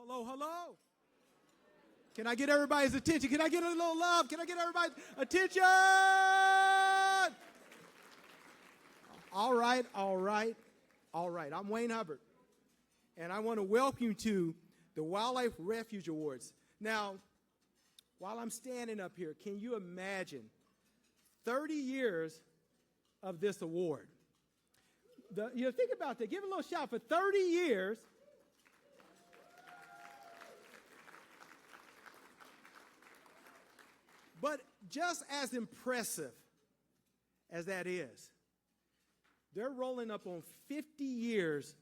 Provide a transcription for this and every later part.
Hello, hello. Can I get everybody's attention? Can I get a little love? Can I get everybody's attention? All right, all right, all right. I'm Wayne Hubbard, and I want to welcome you to the Wildlife Refuge Awards. Now, while I'm standing up here, can you imagine 30 years of this award? Think about that. Give a little shout for 30 years. But just as impressive as that is, they're rolling up on 50 years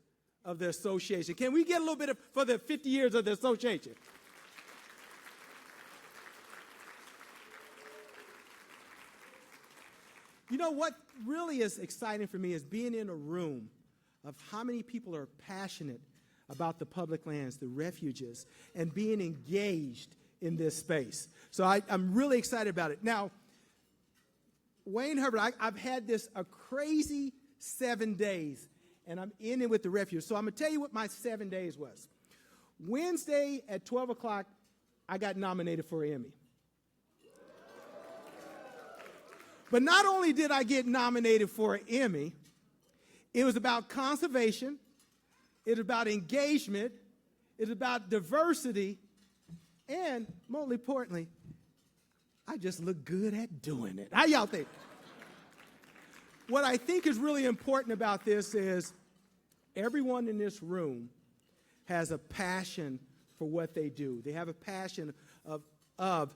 of the association. Can we get a little bit for the 50 years of the association? You know what really is exciting for me is being in a room of how many people are passionate about the public lands, the refuges, and being engaged in this space. So I'm really excited about it. Now, Wayne Hubbard, I've had a crazy 7 days, and I'm in it with the refuge. So I'm going to tell you what my 7 days was. Wednesday at 12 o'clock, I got nominated for an Emmy. But not only did I get nominated for an Emmy, it was about conservation, it was about engagement, it was about diversity, and more importantly, I just look good at doing it. How y'all think? What I think is really important about this is everyone in this room has a passion for what they do. They have a passion of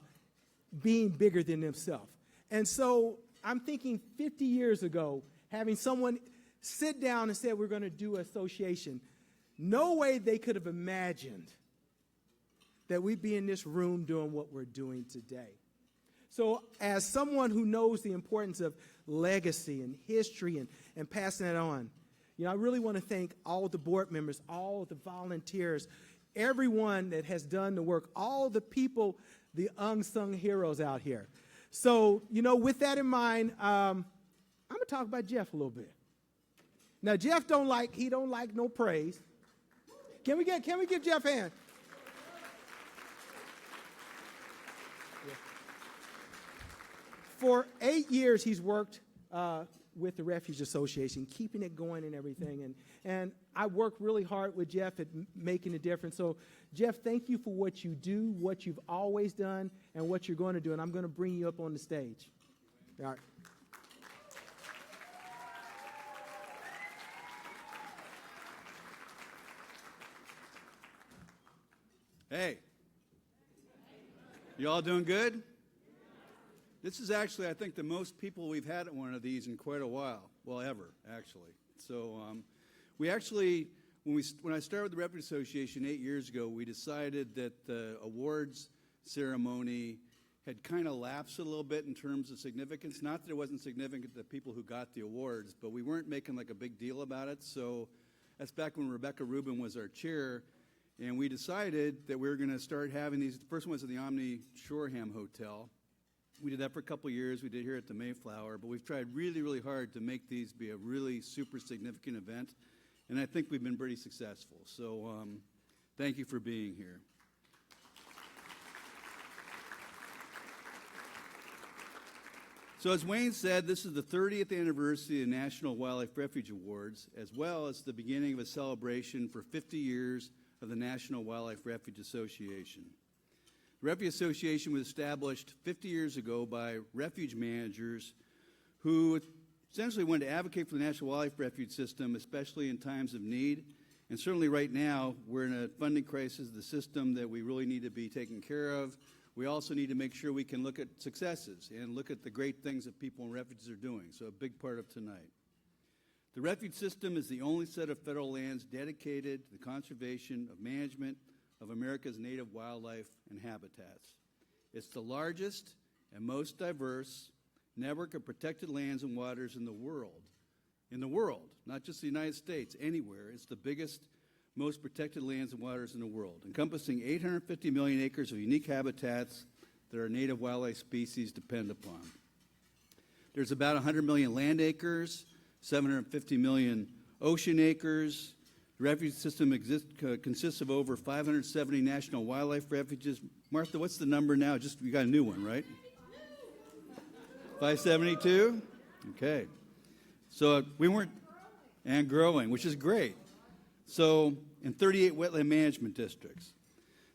being bigger than themselves. And so I'm thinking 50 years ago, having someone sit down and say, we're going to do association, no way they could have imagined that we'd be in this room doing what we're doing today. So as someone who knows the importance of legacy and history and passing that on, I really want to thank all the board members, all the volunteers, everyone that has done the work, all the people, the unsung heroes out here. So, with that in mind, I'm going to talk about Jeff a little bit. Now, Jeff don't like no praise. Can we give Jeff a hand? For 8 years, he's worked with the Refuge Association, keeping it going and everything. And I work really hard with Jeff at making a difference. So, Jeff, thank you for what you do, what you've always done, and what you're going to do. And I'm going to bring you up on the stage. All right. Hey. You all doing good? This is actually, I think, the most people we've had at one of these in quite a while. Well, ever, actually. So we actually, when I started with the Refuge Association 8 years ago, we decided that the awards ceremony had kind of lapsed a little bit in terms of significance. Not that it wasn't significant to the people who got the awards, but we weren't making like a big deal about it. So that's back when Rebecca Rubin was our chair, and we decided that we were going to start having these. The first one was at the Omni Shoreham Hotel. We did that for a couple of years. We did here at the Mayflower, but we've tried really, really hard to make these be a really super significant event, and I think we've been pretty successful. So thank you for being here. So as Wayne said, this is the 30th anniversary of the National Wildlife Refuge Awards, as well as the beginning of a celebration for 50 years of the National Wildlife Refuge Association. The Refuge Association was established 50 years ago by refuge managers who essentially wanted to advocate for the National Wildlife Refuge System, especially in times of need. And certainly right now, we're in a funding crisis, the system that we really need to be taking care of. We also need to make sure we can look at successes and look at the great things that people in refuges are doing. So a big part of tonight. The refuge system is the only set of federal lands dedicated to the conservation of management of America's native wildlife and habitats. It's the largest and most diverse network of protected lands and waters in the world. In the world, not just the United States, anywhere. It's the biggest, most protected lands and waters in the world, encompassing 850 million acres of unique habitats that our native wildlife species depend upon. There's about 100 million land acres, 750 million ocean acres, The refuge system consists of over 570 national wildlife refuges. Martha, what's the number now? Just you got a new one, right? 572? Okay. So we weren't, and growing, which is great. So in 38 wetland management districts.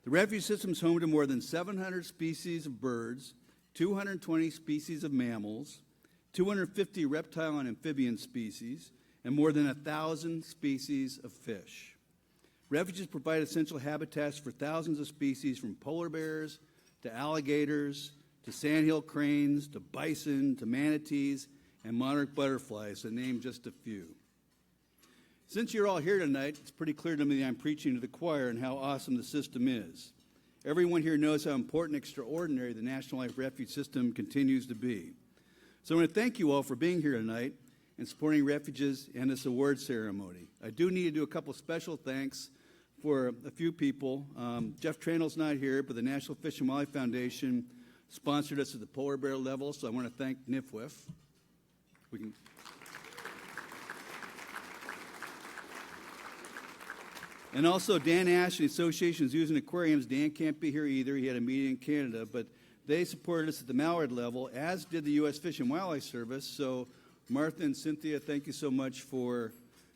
The refuge system is home to more than 700 species of birds, 220 species of mammals, 250 reptile and amphibian species, and more than 1,000 species of fish. Refuges provide essential habitats for thousands of species, from polar bears to alligators to sandhill cranes to bison to manatees and monarch butterflies, to name just a few. Since you're all here tonight, it's pretty clear to me that I'm preaching to the choir and how awesome the system is. Everyone here knows how important and extraordinary the National Wildlife Refuge System continues to be. So I want to thank you all for being here tonight and supporting refuges and this award ceremony. I do need to do a couple special thanks for a few people. Jeff Tranel's not here, but the National Fish and Wildlife Foundation sponsored us at the polar bear level, so I want to thank NIFWF. We can. And also Dan Ash and the Association of Zoos and Aquariums. Dan can't be here either. He had a meeting in Canada, but they supported us at the mallard level, as did the U.S. Fish and Wildlife Service. So Martha and Cynthia, thank you so much for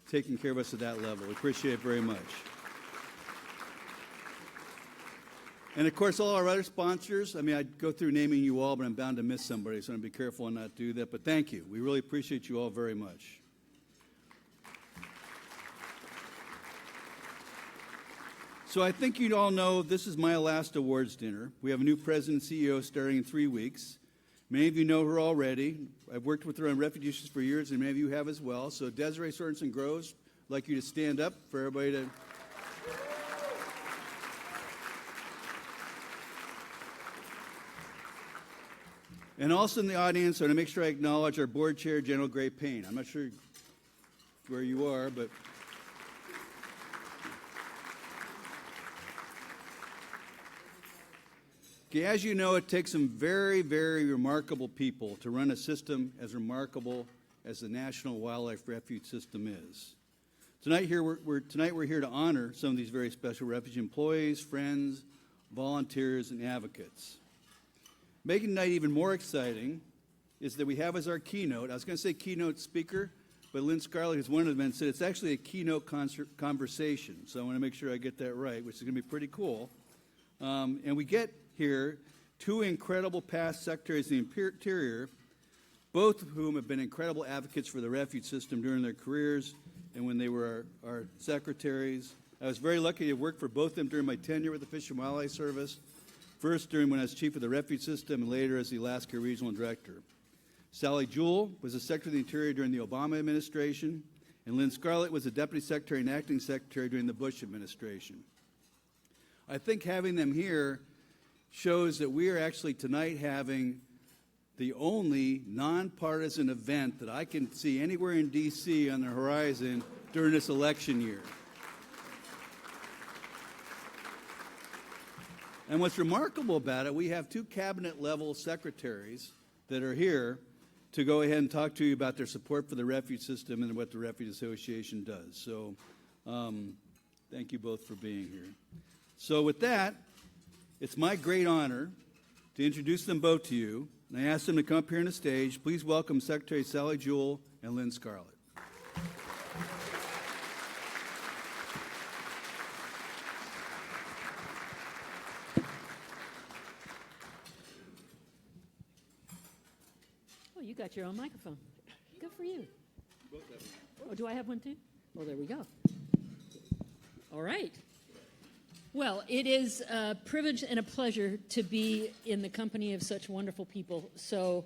taking care of us at that level. We appreciate it very much. And, of course, all our other sponsors. I mean, I'd go through naming you all, but I'm bound to miss somebody, so I'm going to be careful and not do that. But thank you. We really appreciate you all very much. So I think you all know this is my last awards dinner. We have a new president and CEO starting in 3 weeks. Many of you know her already. I've worked with her on refuge issues for years, and many of you have as well. So Desiree Sorensen Groves, I'd like you to stand up for everybody to... And also in the audience, I want to make sure I acknowledge our board chair, General Gray Payne. I'm not sure where you are, but... Okay, as you know, it takes some very, very remarkable people to run a system as remarkable as the National Wildlife Refuge System is. Tonight we're here to honor some of these very special refuge employees, friends, volunteers, and advocates. Making tonight even more exciting is that we have as our keynote, I was going to say keynote speaker, but Lynn Scarlett, who's one of them, said it's actually a keynote conversation. So I want to make sure I get that right, which is going to be pretty cool. And we get here two incredible past secretaries of the Interior, both of whom have been incredible advocates for the refuge system during their careers and when they were our secretaries. I was very lucky to have worked for both of them during my tenure with the Fish and Wildlife Service, first during when I was chief of the refuge system and later as the Alaska Regional Director. Sally Jewell was the Secretary of the Interior during the Obama administration, and Lynn Scarlett was the Deputy Secretary and Acting Secretary during the Bush administration. I think having them here shows that we are actually tonight having the only nonpartisan event that I can see anywhere in D.C. on the horizon during this election year. And what's remarkable about it, we have two cabinet-level secretaries that are here to go ahead and talk to you about their support for the refuge system and what the Refuge Association does. So thank you both for being here. So with that, it's my great honor to introduce them both to you, and I ask them to come up here on the stage. Please welcome Secretary Sally Jewell and Lynn Scarlett. Oh, you got your own microphone. Good for you. Oh, do I have one too? Well, there we go. All right. Well, it is a privilege and a pleasure to be in the company of such wonderful people. So,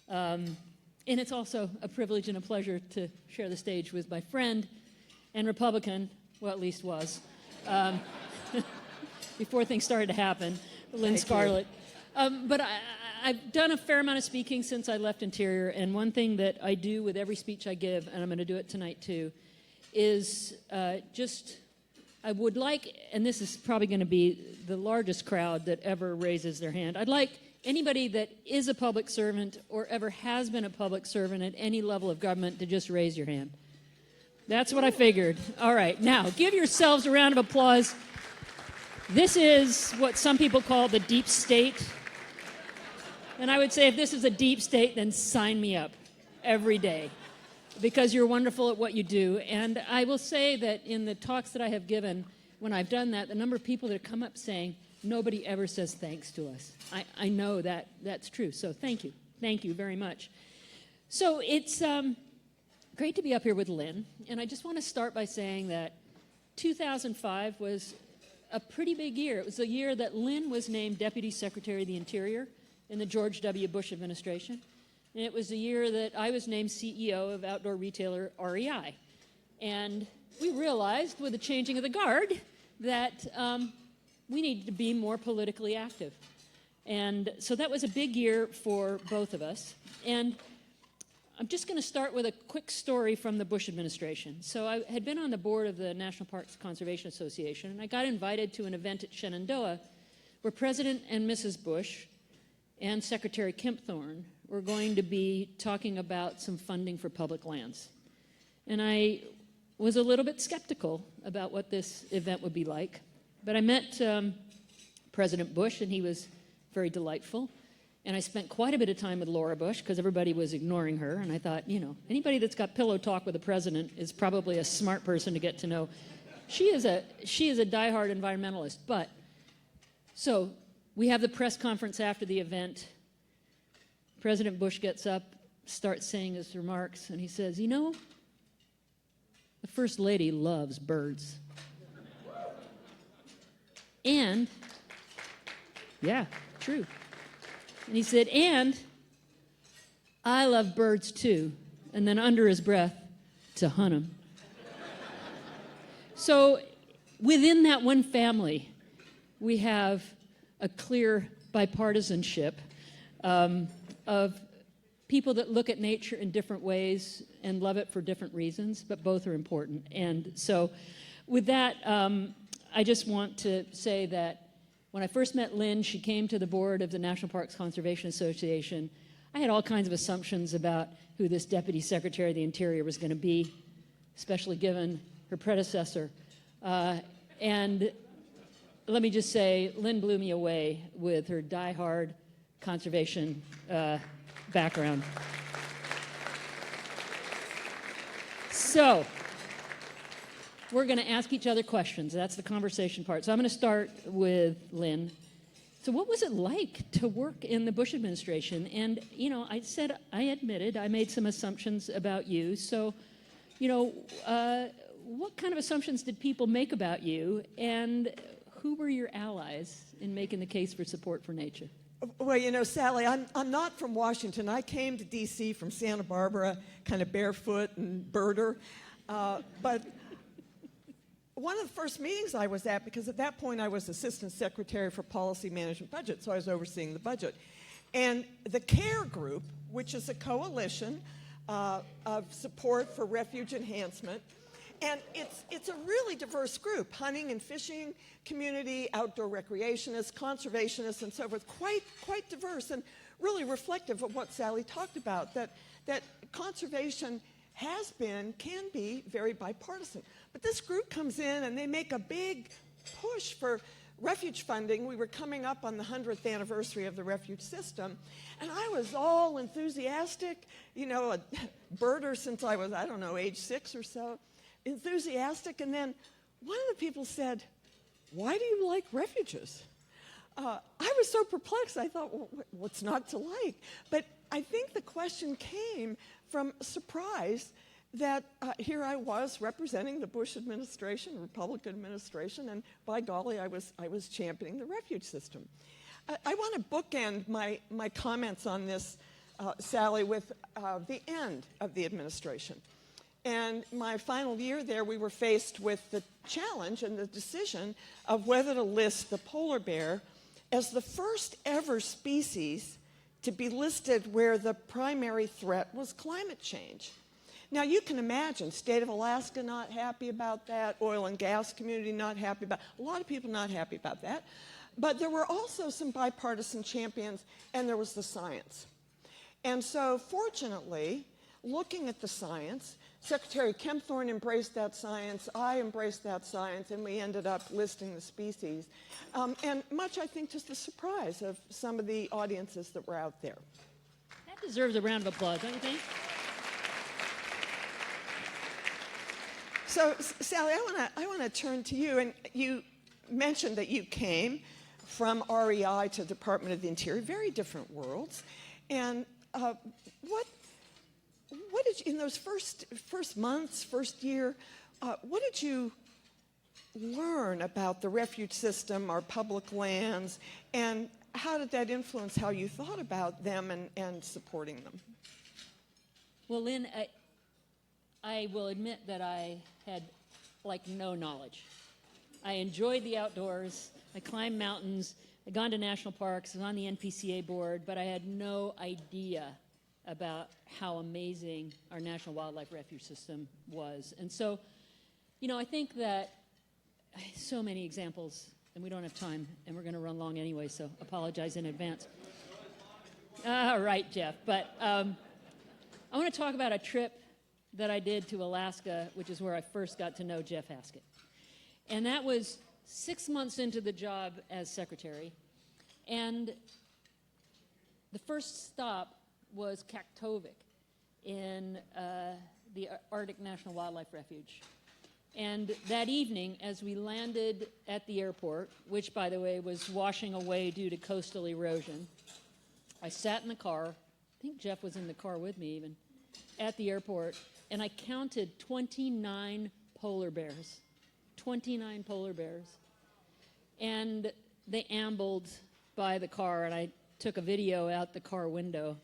and it's also a privilege and a pleasure to share the stage with my friend and Republican, well, at least was, before things started to happen, Lynn Scarlett. But I've done a fair amount of speaking since I left Interior, and one thing that I do with every speech I give, and I'm going to do it tonight too, is I would like, and this is probably going to be the largest crowd that ever raises their hand, I'd like anybody that is a public servant or ever has been a public servant at any level of government to just raise your hand. That's what I figured. All right, now give yourselves a round of applause. This is what some people call the deep state. And I would say if this is a deep state, then sign me up every day because you're wonderful at what you do. And I will say that in the talks that I have given, when I've done that, the number of people that have come up saying, nobody ever says thanks to us. I know that that's true. So thank you. Thank you very much. So it's great to be up here with Lynn. And I just want to start by saying that 2005 was a pretty big year. It was the year that Lynn was named Deputy Secretary of the Interior in the George W. Bush administration. And it was the year that I was named CEO of outdoor retailer REI. And we realized with the changing of the guard that we needed to be more politically active. And so that was a big year for both of us. And I'm just going to start with a quick story from the Bush administration. So I had been on the board of the National Parks Conservation Association, and I got invited to an event at Shenandoah where President and Mrs. Bush and Secretary Kempthorne were going to be talking about some funding for public lands. And I was a little bit skeptical about what this event would be like. But I met President Bush, and he was very delightful. And I spent quite a bit of time with Laura Bush because everybody was ignoring her. And I thought, you know, anybody that's got pillow talk with the president is probably a smart person to get to know. She is a diehard environmentalist. But so we have the press conference after the event. President Bush gets up, starts saying his remarks, and he says, you know, the First Lady loves birds. And, yeah, true. And he said, and I love birds too. And then under his breath, to hunt them. So within that one family, we have a clear bipartisanship of people that look at nature in different ways and love it for different reasons, but both are important. And so with that, I just want to say that when I first met Lynn, she came to the board of the National Parks Conservation Association. I had all kinds of assumptions about who this Deputy Secretary of the Interior was going to be, especially given her predecessor. And let me just say, Lynn blew me away with her diehard conservation background. So we're going to ask each other questions. That's the conversation part. So I'm going to start with Lynn. So what was it like to work in the Bush administration? And, you know, I admitted I made some assumptions about you. So, you know, what kind of assumptions did people make about you? And who were your allies in making the case for support for nature? Well, you know, Sally, I'm not from Washington. I came to D.C. from Santa Barbara, kind of barefoot and birder. But one of the first meetings I was at, because at that point I was Assistant Secretary for Policy Management Budget, so I was overseeing the budget. And the CARE Group, which is a coalition of support for refuge enhancement, and it's a really diverse group, hunting and fishing community, outdoor recreationists, conservationists, and so forth, quite diverse and really reflective of what Sally talked about, that conservation can be very bipartisan. But this group comes in and they make a big push for refuge funding. We were coming up on the 100th anniversary of the refuge system, and I was all enthusiastic, you know, a birder since I was, I don't know, age 6 or so, enthusiastic. And then one of the people said, why do you like refuges? I was so perplexed. I thought, well, what's not to like? But I think the question came from surprise that here I was representing the Bush administration, Republican administration, and by golly, I was championing the refuge system. I want to bookend my comments on this, Sally, with the end of the administration. And my final year there, we were faced with the challenge and the decision of whether to list the polar bear as the first ever species to be listed where the primary threat was climate change. Now, you can imagine, state of Alaska not happy about that, oil and gas community not happy about it, a lot of people not happy about that. But there were also some bipartisan champions, and there was the science. And so, fortunately, looking at the science, Secretary Kempthorne embraced that science, I embraced that science, and we ended up listing the species. And much, I think, to the surprise of some of the audiences that were out there. That deserves a round of applause, don't you think? So, Sally, I want to turn to you. And you mentioned that you came from REI to Department of the Interior, very different worlds. And what did you, in those first months, first year, what did you learn about the refuge system, our public lands, and how did that influence how you thought about them and supporting them? Well, Lynn, I will admit that I had like no knowledge. I enjoyed the outdoors. I climbed mountains. I'd gone to national parks. I was on the NPCA board, but I had no idea about how amazing our National Wildlife Refuge system was. And so, you know, I think that so many examples, and we don't have time, and we're going to run long anyway, so apologize in advance. All right, Jeff. But I want to talk about a trip that I did to Alaska, which is where I first got to know Jeff Haskett. And that was 6 months into the job as secretary. And the first stop was Kaktovik in the Arctic National Wildlife Refuge. And that evening, as we landed at the airport, which, by the way, was washing away due to coastal erosion, I sat in the car. I think Jeff was in the car with me even, at the airport, and I counted 29 polar bears. 29 polar bears. And they ambled by the car, and I took a video out the car window.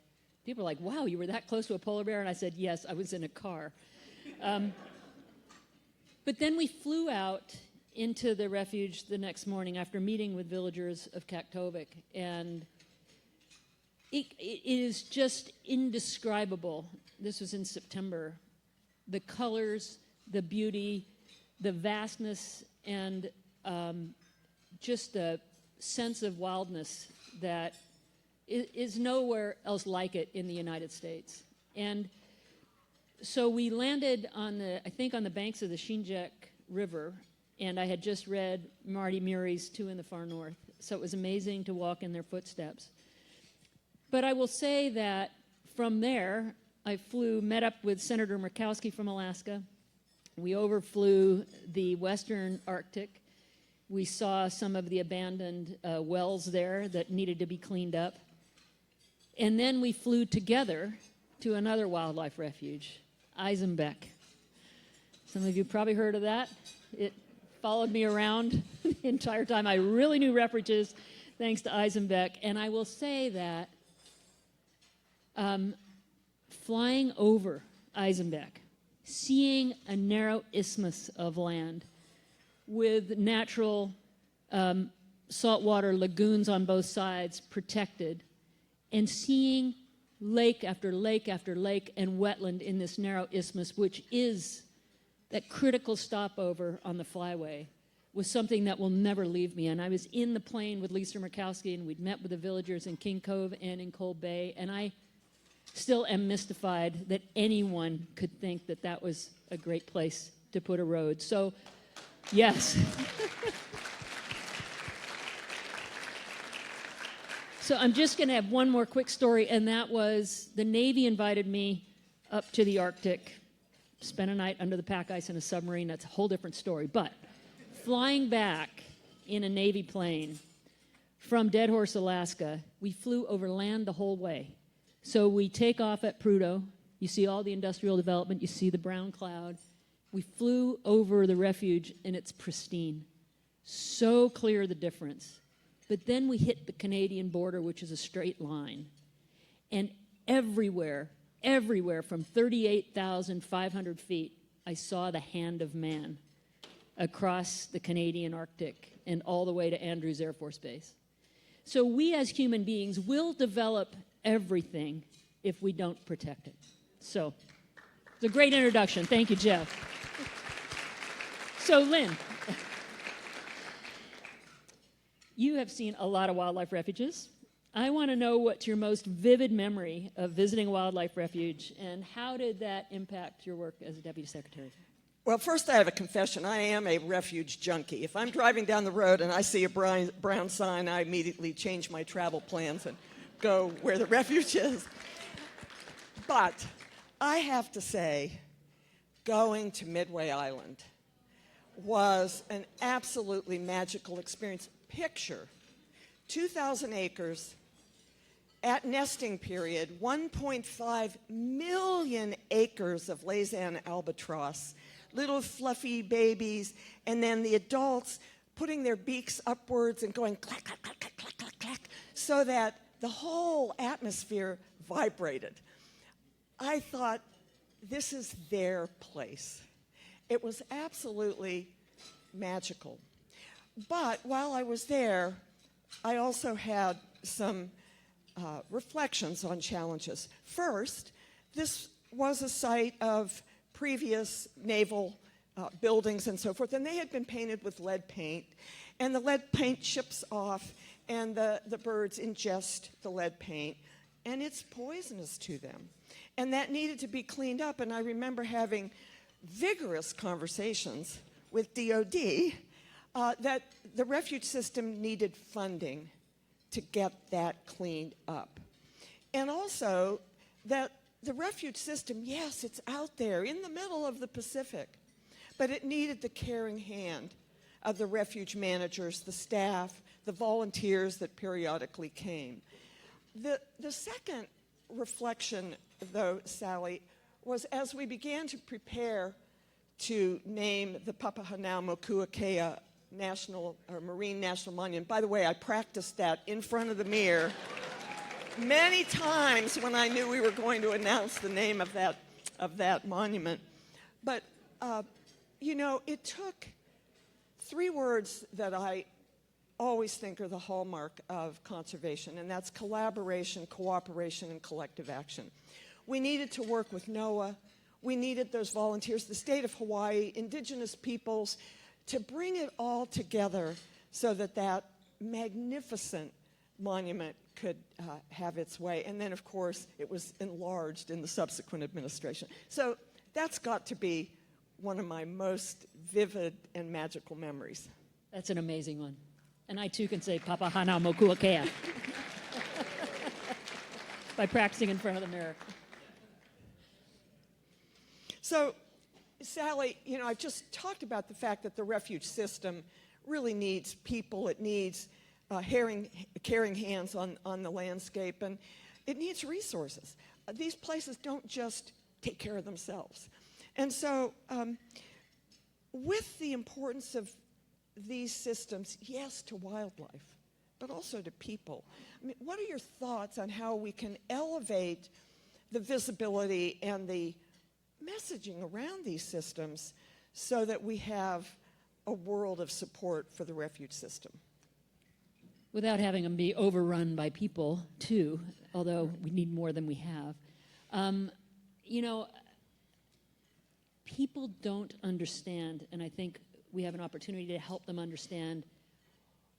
People were like, wow, you were that close to a polar bear? And I said, yes, I was in a car. But then we flew out into the refuge the next morning after meeting with villagers of Kaktovik, and it is just indescribable. This was in September. The colors, the beauty, the vastness, and just the sense of wildness that is nowhere else like it in the United States. And so we landed on the banks of the Shinjek River, and I had just read Marty Murray's Two in the Far North, so it was amazing to walk in their footsteps. But I will say that from there, I met up with Senator Murkowski from Alaska. We overflew the western Arctic. We saw some of the abandoned wells there that needed to be cleaned up. And then we flew together to another wildlife refuge, Eisenbeck. Some of you probably heard of that. It followed me around the entire time. I really knew refuges thanks to Eisenbeck. And I will say that flying over Eisenbeck, seeing a narrow isthmus of land with natural saltwater lagoons on both sides protected, and seeing lake after lake after lake and wetland in this narrow isthmus, which is that critical stopover on the flyway, was something that will never leave me. And I was in the plane with Lisa Murkowski, and we'd met with the villagers in King Cove and in Cold Bay, and I still am mystified that anyone could think that that was a great place to put a road. So, yes. So I'm just going to have one more quick story, and that was the Navy invited me up to the Arctic, spent a night under the pack ice in a submarine. That's a whole different story. But flying back in a Navy plane from Dead Horse, Alaska, we flew over land the whole way. So we take off at Prudhoe. You see all the industrial development. You see the brown cloud. We flew over the refuge, and it's pristine. So clear the difference. But then we hit the Canadian border, which is a straight line. And everywhere from 38,500 feet, I saw the hand of man across the Canadian Arctic and all the way to Andrews Air Force Base. So we as human beings will develop everything if we don't protect it. So it's a great introduction. Thank you, Jeff. So, Lynn, you have seen a lot of wildlife refuges, I want to know what's your most vivid memory of visiting a wildlife refuge, and how did that impact your work as a deputy secretary? Well, first I have a confession. I am a refuge junkie. If I'm driving down the road and I see a brown sign, I immediately change my travel plans and go where the refuge is. But I have to say, going to Midway Island was an absolutely magical experience. Picture 2,000 acres at nesting period, 1.5 million acres of Laysan albatross, little fluffy babies, and then the adults putting their beaks upwards and going clack, clack, clack, clack, clack, clack, clack, so that the whole atmosphere vibrated. I thought, this is their place. It was absolutely magical. But while I was there, I also had some reflections on challenges. First, this was a site of previous naval buildings and so forth, and they had been painted with lead paint, and the lead paint chips off, and the birds ingest the lead paint, and it's poisonous to them. And that needed to be cleaned up, and I remember having vigorous conversations with DOD that the refuge system needed funding to get that cleaned up. And also that the refuge system, yes, it's out there in the middle of the Pacific, but it needed the caring hand of the refuge managers, the staff, the volunteers that periodically came. The second reflection, though, Sally, was as we began to prepare to name the Papahanaumokuakea National or Marine National Monument. By the way, I practiced that in front of the mirror many times when I knew we were going to announce the name of that monument. But, you know, it took three words that I always think are the hallmark of conservation, and that's collaboration, cooperation, and collective action. We needed to work with NOAA. We needed those volunteers, the state of Hawaii, indigenous peoples, to bring it all together so that that magnificent monument could have its way. And then, of course, it was enlarged in the subsequent administration. So that's got to be one of my most vivid and magical memories. That's an amazing one. And I, too, can say Papahanaumokuakea by practicing in front of the mirror. So, Sally, you know, I've just talked about the fact that the refuge system really needs people. It needs caring hands on the landscape, and it needs resources. These places don't just take care of themselves. And so, with the importance of these systems, yes, to wildlife, but also to people, I mean, what are your thoughts on how we can elevate the visibility and the messaging around these systems so that we have a world of support for the refuge system? Without having them be overrun by people, too, although we need more than we have. You know, people don't understand, and I think we have an opportunity to help them understand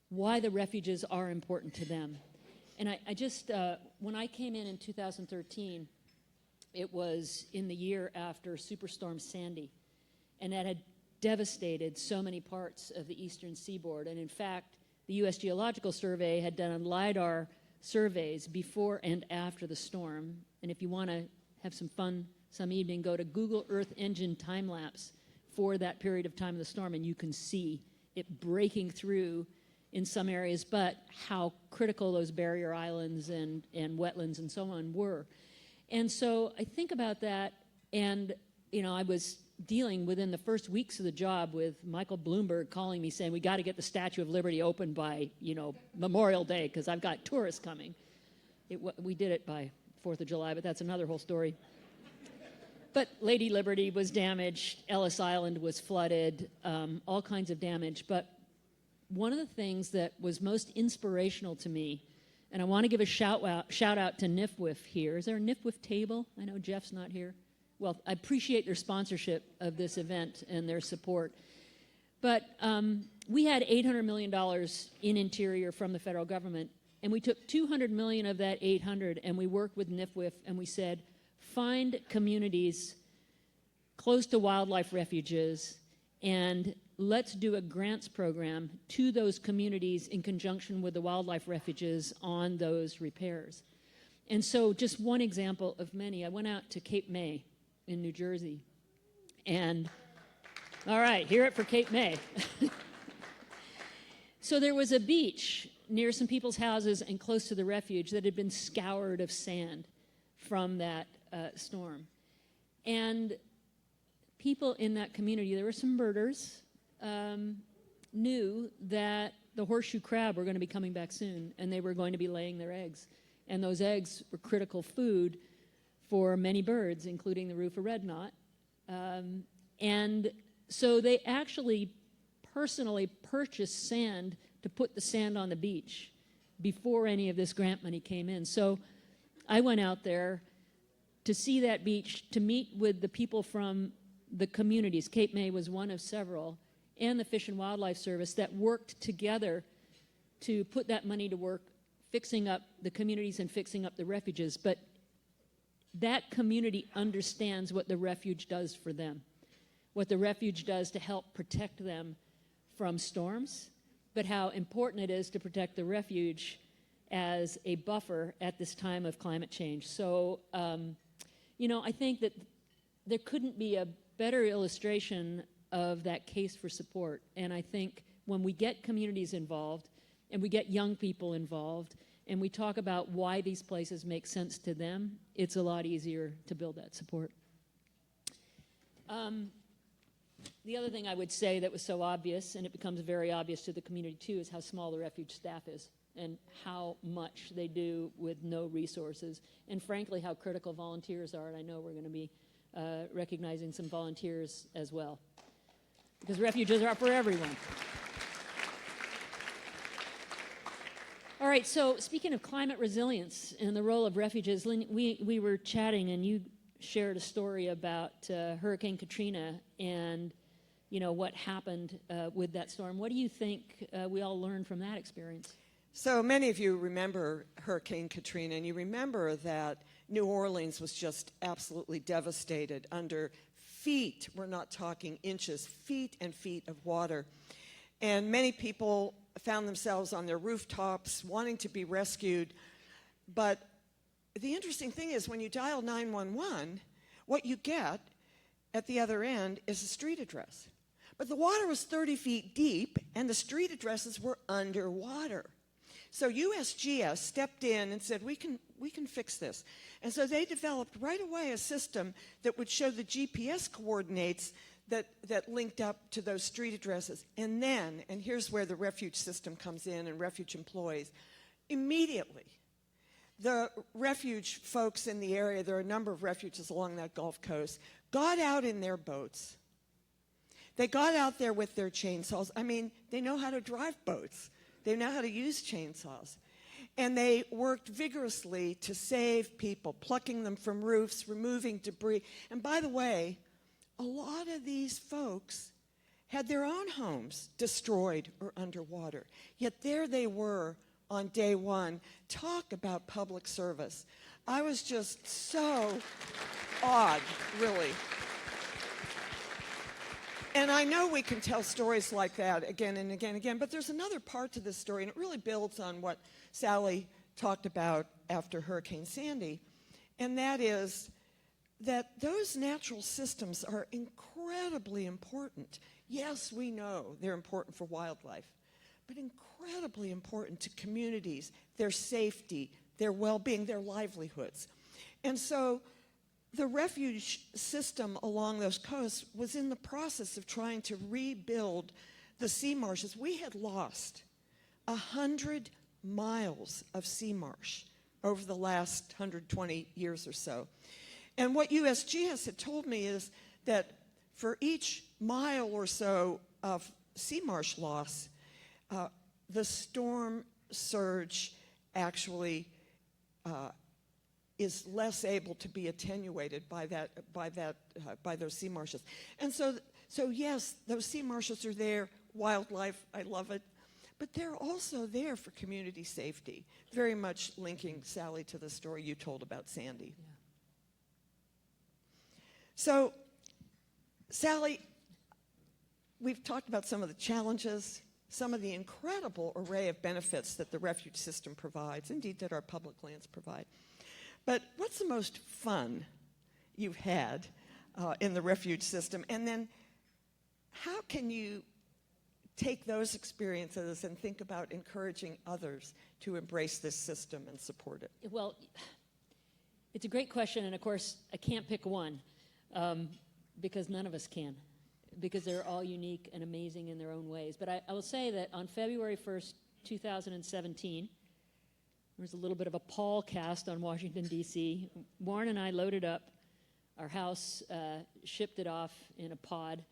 why the refuges are important to them. And I just, when I came in 2013, it was in the year after Superstorm Sandy, and that had devastated so many parts of the eastern seaboard. And in fact, the U.S. Geological Survey had done LIDAR surveys before and after the storm. And if you want to have some fun some evening, go to Google Earth Engine time-lapse for that period of time of the storm, and you can see it breaking through in some areas, but how critical those barrier islands and wetlands and so on were. And so I think about that, and you know, I was dealing within the first weeks of the job with Michael Bloomberg calling me saying, we got to get the Statue of Liberty open by, you know, Memorial Day, because I've got tourists coming. We did it by 4th of July, but that's another whole story. But Lady Liberty was damaged, Ellis Island was flooded, all kinds of damage. But one of the things that was most inspirational to me, and I want to give a shout out to NIFWIF here. Is there a NIFWIF table? I know Jeff's not here. Well, I appreciate their sponsorship of this event and their support. But we had $800 million in interior from the federal government And we took 200 million of that 800, and we worked with NIFWIF, and we said, find communities close to wildlife refuges, and let's do a grants program to those communities in conjunction with the wildlife refuges on those repairs. And so just one example of many, I went out to Cape May in New Jersey, and all right, hear it for Cape May. So there was a beach near some people's houses and close to the refuge that had been scoured of sand from that storm. And people in that community, there were some birders, knew that the horseshoe crab were going to be coming back soon, and they were going to be laying their eggs. And those eggs were critical food for many birds, including the roof of red knot. And so they actually personally purchased sand to put the sand on the beach before any of this grant money came in. So I went out there to see that beach, to meet with the people from the communities. Cape May was one of several, and the Fish and Wildlife Service that worked together to put that money to work fixing up the communities and fixing up the refuges. But that community understands what the refuge does for them, what the refuge does to help protect them from storms, but how important it is to protect the refuge as a buffer at this time of climate change. So, I think that there couldn't be a better illustration of that case for support. And I think when we get communities involved and we get young people involved and we talk about why these places make sense to them, it's a lot easier to build that support. The other thing I would say that was so obvious, and it becomes very obvious to the community too, is how small the refuge staff is and how much they do with no resources, and frankly how critical volunteers are. And I know we're going to be recognizing some volunteers as well, because refuges are for everyone. All right, so speaking of climate resilience and the role of refuges, Lynn, we were chatting and you shared a story about Hurricane Katrina and what happened with that storm. What do you think we all learned from that experience? So many of you remember Hurricane Katrina, and you remember that New Orleans was just absolutely devastated under feet, we're not talking inches, feet and feet of water. And many people found themselves on their rooftops wanting to be rescued. But the interesting thing is when you dial 911, what you get at the other end is a street address. But the water was 30 feet deep, and the street addresses were underwater. So USGS stepped in and said, we can fix this. And so they developed right away a system that would show the GPS coordinates that linked up to those street addresses. And then, and here's where the refuge system comes in and refuge employees, immediately, the refuge folks in the area, there are a number of refuges along that Gulf Coast, got out in their boats. They got out there with their chainsaws. I mean, they know how to drive boats. They know how to use chainsaws. And they worked vigorously to save people, plucking them from roofs, removing debris. And by the way, a lot of these folks had their own homes destroyed or underwater. Yet there they were on day one. Talk about public service. I was just so awed, really. And I know we can tell stories like that again and again and again, but there's another part to this story, and it really builds on what Sally talked about after Hurricane Sandy, and that is that those natural systems are incredibly important. Yes, we know they're important for wildlife, but incredibly important to communities, their safety, their well-being, their livelihoods. And so the refuge system along those coasts was in the process of trying to rebuild the sea marshes. We had lost 100 miles of sea marsh over the last 120 years or so. And what USGS had told me is that for each mile or so of sea marsh loss, the storm surge actually is less able to be attenuated by those sea marshes. And so yes, those sea marshes are there, wildlife, I love it. but they're also there for community safety, very much linking, Sally, to the story you told about Sandy. Yeah. So, Sally, we've talked about some of the challenges, some of the incredible array of benefits that the refuge system provides, indeed that our public lands provide. But what's the most fun you've had in the refuge system? And then how can you take those experiences and think about encouraging others to embrace this system and support it? Well, it's a great question, and of course, I can't pick one because none of us can, because they're all unique and amazing in their own ways. But I will say that on February 1st, 2017, there was a little bit of a Paul cast on Washington, D.C. Warren and I loaded up our house, shipped it off in a pod,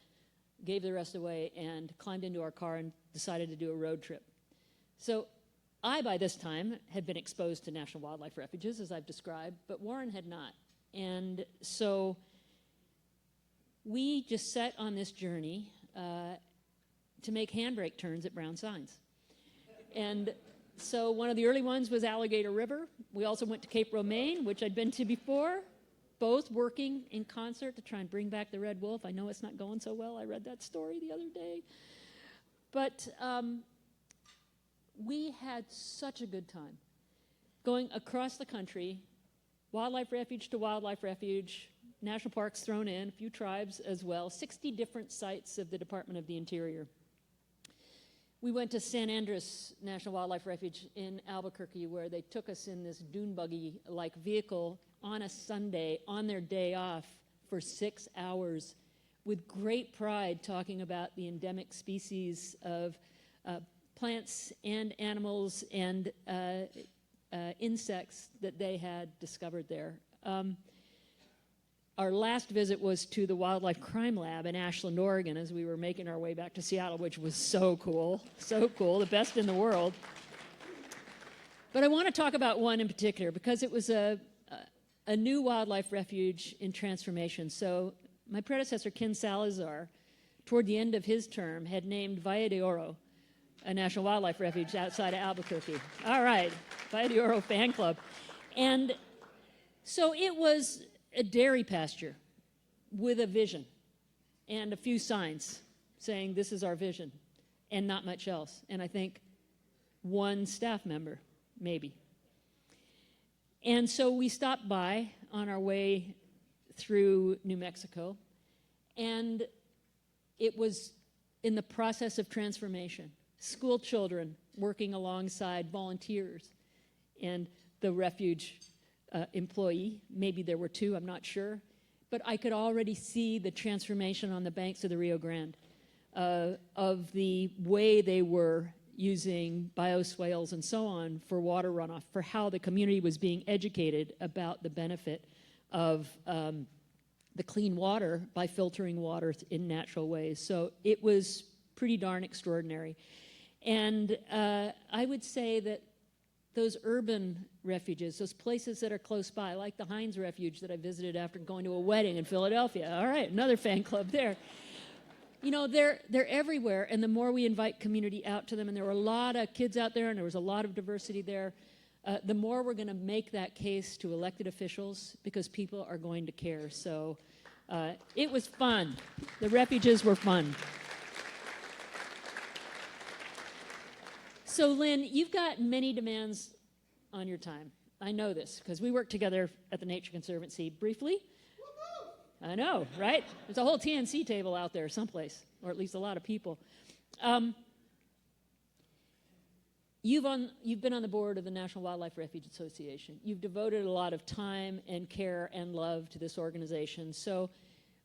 gave the rest away, and climbed into our car and decided to do a road trip. So I, by this time, had been exposed to national wildlife refuges, as I've described, but Warren had not. And so we just set on this journey to make handbrake turns at brown signs. And so one of the early ones was Alligator River. We also went to Cape Romaine, which I'd been to before, both working in concert to try and bring back the red wolf. I know it's not going so well. I read that story the other day. But we had such a good time going across the country, wildlife refuge to wildlife refuge, national parks thrown in, a few tribes as well, 60 different sites of the Department of the Interior. We went to San Andres National Wildlife Refuge in Albuquerque, where they took us in this dune buggy-like vehicle on a Sunday, on their day off, for 6 hours, with great pride talking about the endemic species of plants and animals and insects that they had discovered there. Our last visit was to the Wildlife Crime Lab in Ashland, Oregon, as we were making our way back to Seattle, which was so cool, the best in the world. But I want to talk about one in particular because it was a new wildlife refuge in transformation. So my predecessor, Ken Salazar, toward the end of his term, had named Valle de Oro a national wildlife refuge outside of Albuquerque. All right, Valle de Oro fan club. And so it was a dairy pasture with a vision and a few signs saying this is our vision and not much else. And I think one staff member, maybe. And so we stopped by on our way through New Mexico, and it was in the process of transformation. School children working alongside volunteers and the refuge employee. Maybe there were two, I'm not sure. But I could already see the transformation on the banks of the Rio Grande of the way they were using bioswales and so on for water runoff, for how the community was being educated about the benefit of the clean water by filtering water in natural ways. So it was pretty darn extraordinary. And I would say that those urban refuges, those places that are close by, like the Heinz Refuge that I visited after going to a wedding in Philadelphia. All right, another fan club there. You know, they're everywhere, and the more we invite community out to them, and there were a lot of kids out there, and there was a lot of diversity there, the more we're going to make that case to elected officials because people are going to care. So it was fun. The refuges were fun. So, Lynn, you've got many demands on your time. I know this because we worked together at the Nature Conservancy briefly. I know, right? There's a whole TNC table out there someplace, or at least a lot of people. You've been on the board of the National Wildlife Refuge Association. You've devoted a lot of time and care and love to this organization. So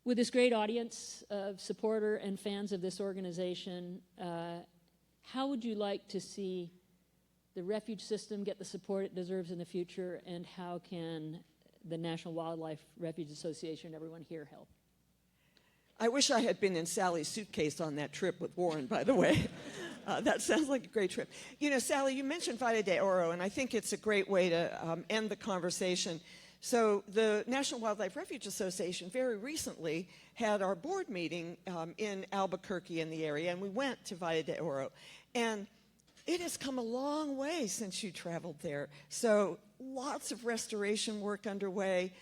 with this great audience of supporter and fans of this organization, how would you like to see the refuge system get the support it deserves in the future, and how can the National Wildlife Refuge Association and everyone here help? I wish I had been in Sally's suitcase on that trip with Warren, by the way. That sounds like a great trip. You know, Sally, you mentioned Valle de Oro, and I think it's a great way to end the conversation. So the National Wildlife Refuge Association very recently had our board meeting in Albuquerque in the area, and we went to Valle de Oro. And it has come a long way since you traveled there. So lots of restoration work underway.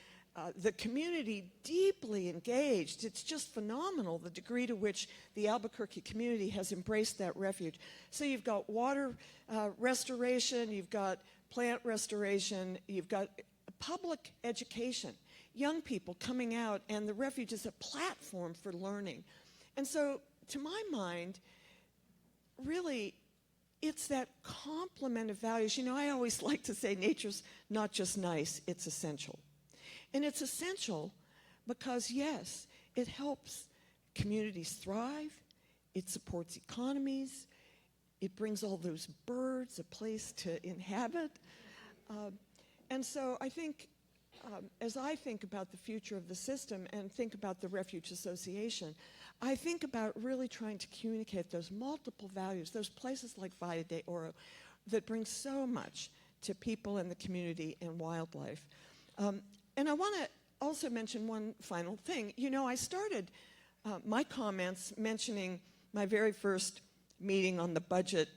The community deeply engaged. It's just phenomenal, the degree to which the Albuquerque community has embraced that refuge. So you've got water restoration, you've got plant restoration, you've got public education, young people coming out, and the refuge is a platform for learning. And so, to my mind, really, it's that complement of values. You know, I always like to say nature's not just nice, it's essential. And it's essential because, yes, it helps communities thrive, it supports economies, it brings all those birds a place to inhabit. And so I think, as I think about the future of the system and think about the Refuge Association, I think about really trying to communicate those multiple values, those places like Valle de Oro that bring so much to people in the community and wildlife. And I want to also mention one final thing. You know, I started my comments mentioning my very first meeting on the budget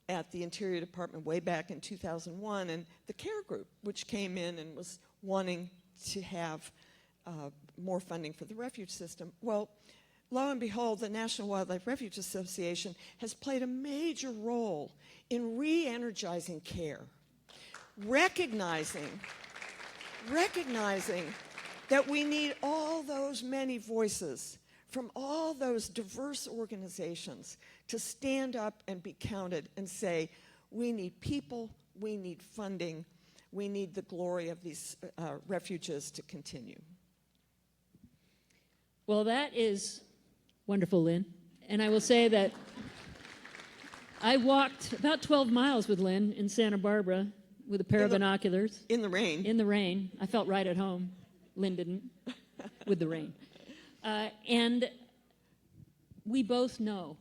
at the Interior Department way back in 2001, and the CARE group, which came in and was wanting to have more funding for the refuge system. Well, lo and behold, the National Wildlife Refuge Association has played a major role in re-energizing CARE, recognizing that we need all those many voices from all those diverse organizations to stand up and be counted and say, we need people, we need funding, we need the glory of these refuges to continue. Well, that is wonderful, Lynn. And I will say that I walked about 12 miles with Lynn in Santa Barbara with a pair of binoculars. In the rain. In the rain. I felt right at home. Lynn didn't, with the rain. And we both know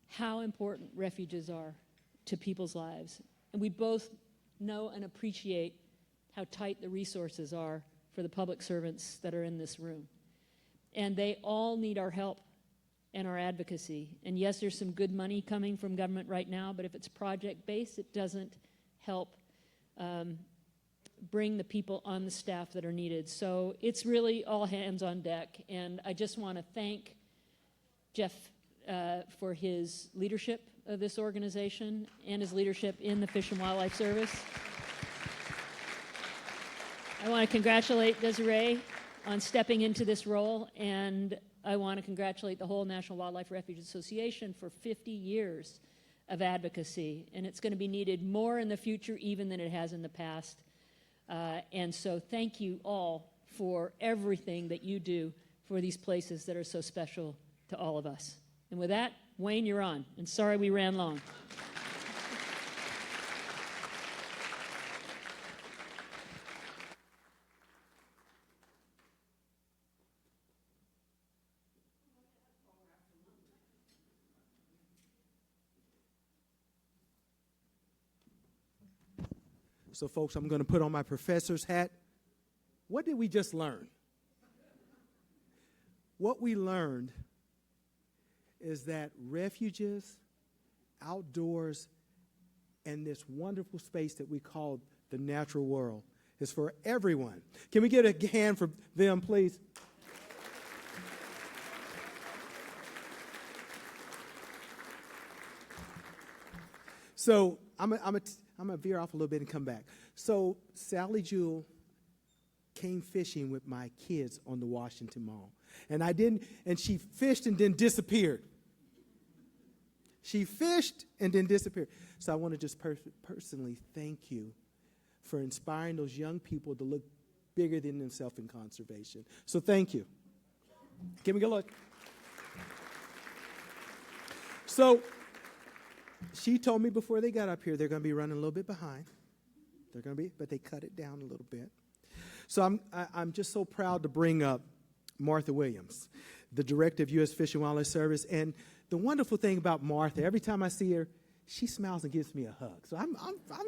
how important refuges are to people's lives. And we both know and appreciate how tight the resources are for the public servants that are in this room. And they all need our help and our advocacy. And yes, there's some good money coming from government right now, but if it's project-based, it doesn't help bring the people on the staff that are needed. So it's really all hands on deck. And I just want to thank Jeff for his leadership of this organization and his leadership in the Fish and Wildlife Service. I want to congratulate Desiree on stepping into this role, and I want to congratulate the whole National Wildlife Refuge Association for 50 years of advocacy, and it's going to be needed more in the future even than it has in the past. And so thank you all for everything that you do for these places that are so special to all of us. And with that, Wayne, you're on. And sorry we ran long. So, folks, I'm going to put on my professor's hat. What did we just learn? What we learned is that refuges, outdoors, and this wonderful space that we call the natural world is for everyone. Can we get a hand for them, please? So I'm gonna veer off a little bit and come back. So Sally Jewell came fishing with my kids on the Washington Mall. And she fished and then disappeared. She fished and then disappeared. So I want to just personally thank you for inspiring those young people to look bigger than themselves in conservation. So thank you. Give me a look. So she told me before they got up here they're going to be running a little bit behind. But they cut it down a little bit. So I'm just so proud to bring up Martha Williams, the director of U.S. Fish and Wildlife Service. And the wonderful thing about Martha, every time I see her, she smiles and gives me a hug. So I'm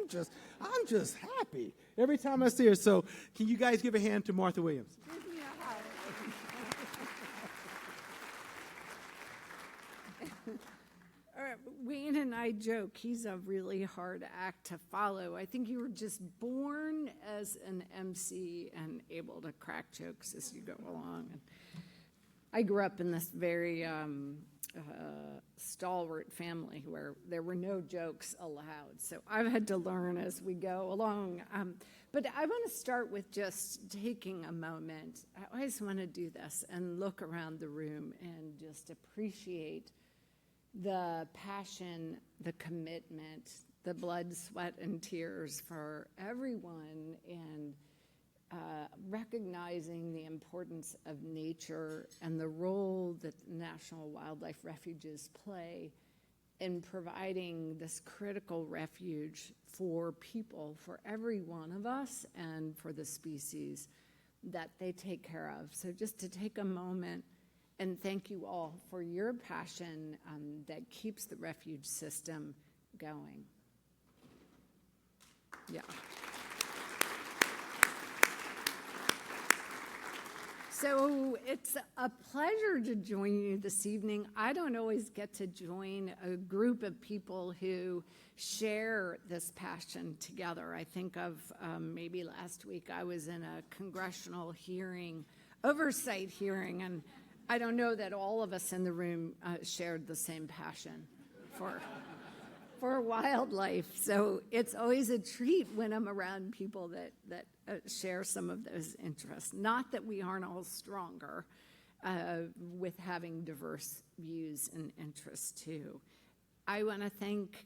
just happy every time I see her. So can you guys give a hand to Martha Williams? Give me a hug. All right, Wayne and I joke he's a really hard act to follow. I think you were just born as an MC and able to crack jokes as you go along. And I grew up in this very stalwart family where there were no jokes allowed. So I've had to learn as we go along. But I want to start with just taking a moment. I always want to do this and look around the room and just appreciate the passion, the commitment, the blood, sweat, and tears for everyone, and recognizing the importance of nature and the role that National Wildlife Refuges play in providing this critical refuge for people, for every one of us, and for the species that they take care of. So just to take a moment and thank you all for your passion that keeps the refuge system going. Yeah. So it's a pleasure to join you this evening. I don't always get to join a group of people who share this passion together. I think of maybe last week I was in a congressional hearing, oversight hearing, and I don't know that all of us in the room shared the same passion for wildlife. So it's always a treat when I'm around people that share some of those interests. Not that we aren't all stronger with having diverse views and interests too. I want to thank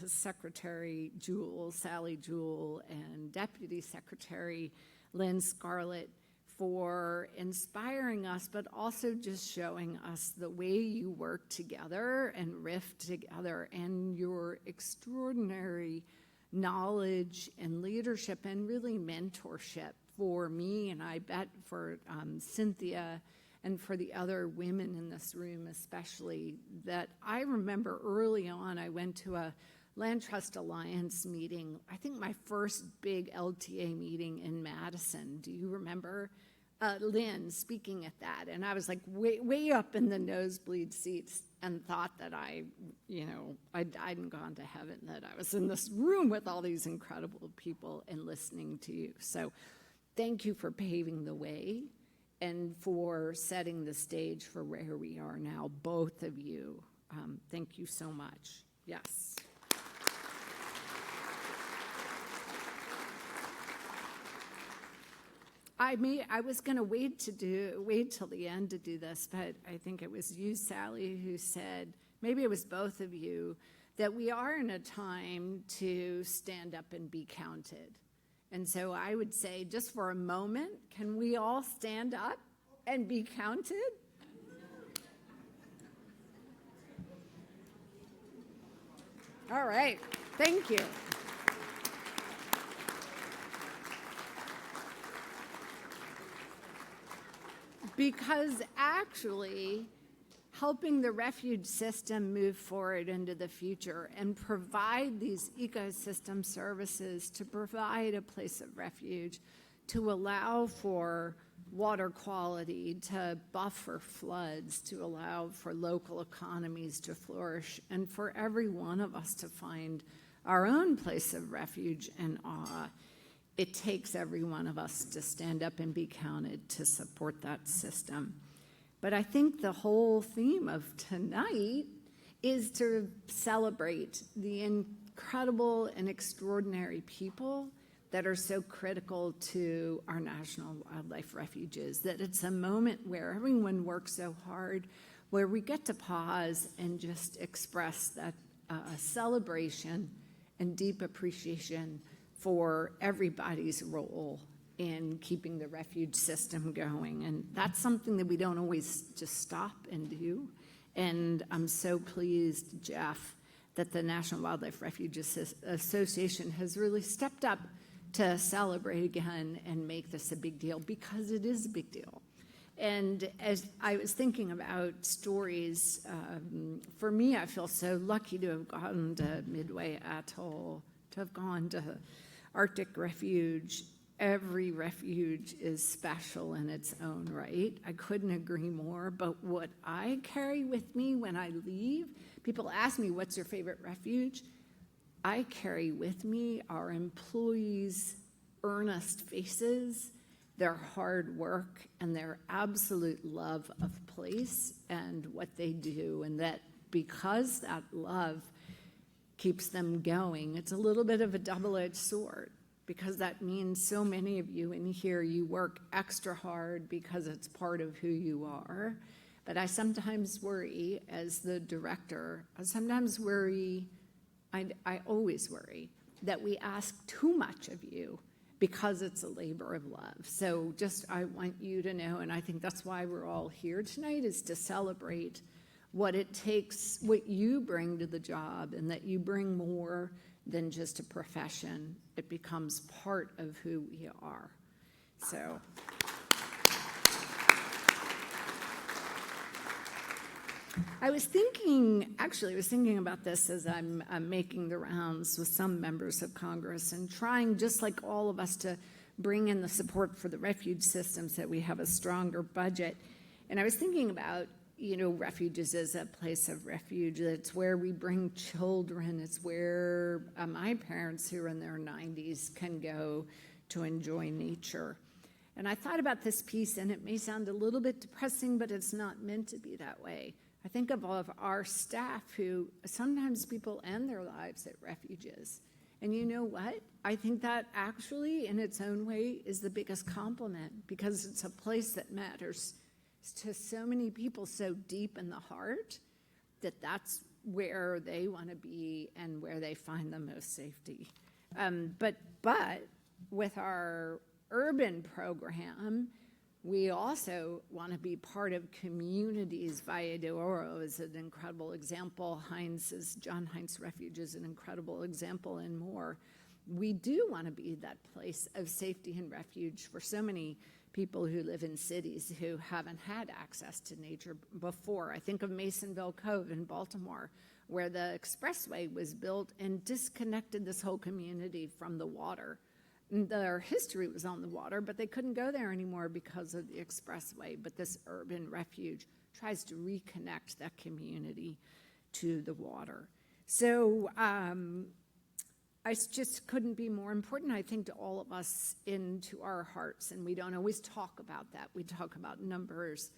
Secretary Jewell, Sally Jewell, and Deputy Secretary Lynn Scarlett for inspiring us, but also just showing us the way you work together and riff together, and your extraordinary knowledge and leadership and really mentorship for me, and I bet for Cynthia and for the other women in this room especially. That I remember early on, I went to a Land Trust Alliance meeting, I think my first big LTA meeting in Madison. Do you remember Lynn speaking at that? And I was like way up in the nosebleed seats and thought that I'd gone to heaven, that I was in this room with all these incredible people and listening to you. So thank you for paving the way and for setting the stage for where we are now, both of you. Thank you so much. Yes. I was going to wait till the end to do this, but I think it was you, Sally, who said, maybe it was both of you, that we are in a time to stand up and be counted. And so I would say, just for a moment, can we all stand up and be counted? All right, thank you. Because actually, helping the refuge system move forward into the future and provide these ecosystem services, to provide a place of refuge, to allow for water quality, to buffer floods, to allow for local economies to flourish, and for every one of us to find our own place of refuge and awe. It takes every one of us to stand up and be counted to support that system. But I think the whole theme of tonight is to celebrate the incredible and extraordinary people that are so critical to our national wildlife refuges, that it's a moment where everyone works so hard, where we get to pause and just express that celebration and deep appreciation for everybody's role in keeping the refuge system going. And that's something that we don't always just stop and do. And I'm so pleased, Jeff, that the National Wildlife Refuge Association has really stepped up to celebrate again and make this a big deal, because it is a big deal. And as I was thinking about stories, for me, I feel so lucky to have gone to Midway Atoll, to have gone to Arctic Refuge, every refuge is special in its own right. I couldn't agree more. But what I carry with me when I leave, people ask me, what's your favorite refuge? I carry with me our employees' earnest faces, their hard work, and their absolute love of place and what they do. And that because that love keeps them going, it's a little bit of a double-edged sword, because that means so many of you in here, you work extra hard because it's part of who you are. But I sometimes worry as the director, I always worry that we ask too much of you because it's a labor of love. So I want you to know, and I think that's why we're all here tonight, is to celebrate what it takes, what you bring to the job, and that you bring more than just a profession. It becomes part of who we are. So I was thinking about this as I'm making the rounds with some members of Congress and trying, just like all of us, to bring in the support for the refuge systems, that we have a stronger budget. And I was thinking about, refuges as a place of refuge. It's where we bring children. It's where my parents, who are in their 90s, can go to enjoy nature. And I thought about this piece, and it may sound a little bit depressing, but it's not meant to be that way. I think of all of our staff who sometimes people end their lives at refuges. And you know what? I think that actually, in its own way, is the biggest compliment, because it's a place that matters to so many people so deep in the heart that that's where they want to be and where they find the most safety. But with our urban program, we also want to be part of communities. Valle de Oro is an incredible example. John Heinz Refuge is an incredible example, and more. We do want to be that place of safety and refuge for so many people who live in cities who haven't had access to nature before. I think of Masonville Cove in Baltimore, where the expressway was built and disconnected this whole community from the water. Their history was on the water, but they couldn't go there anymore because of the expressway. But this urban refuge tries to reconnect that community to the water. So I just couldn't be more important, I think, to all of us into our hearts. And we don't always talk about that. We talk about numbers.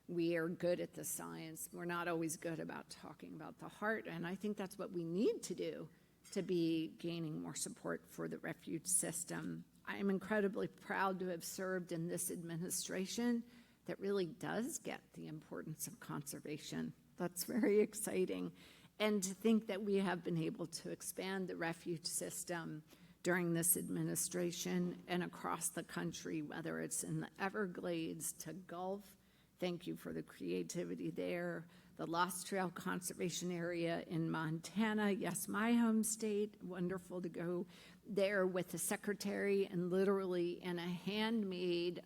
We are good at the science. We're not always good about talking about the heart. And I think that's what we need to do to be gaining more support for the refuge system. I am incredibly proud to have served in this administration that really does get the importance of conservation. That's very exciting. And to think that we have been able to expand the refuge system during this administration and across the country, whether it's in the Everglades to Gulf. Thank you for the creativity there. The Lost Trail Conservation Area in Montana, yes, my home state. Wonderful to go there with the secretary and literally in a handmade,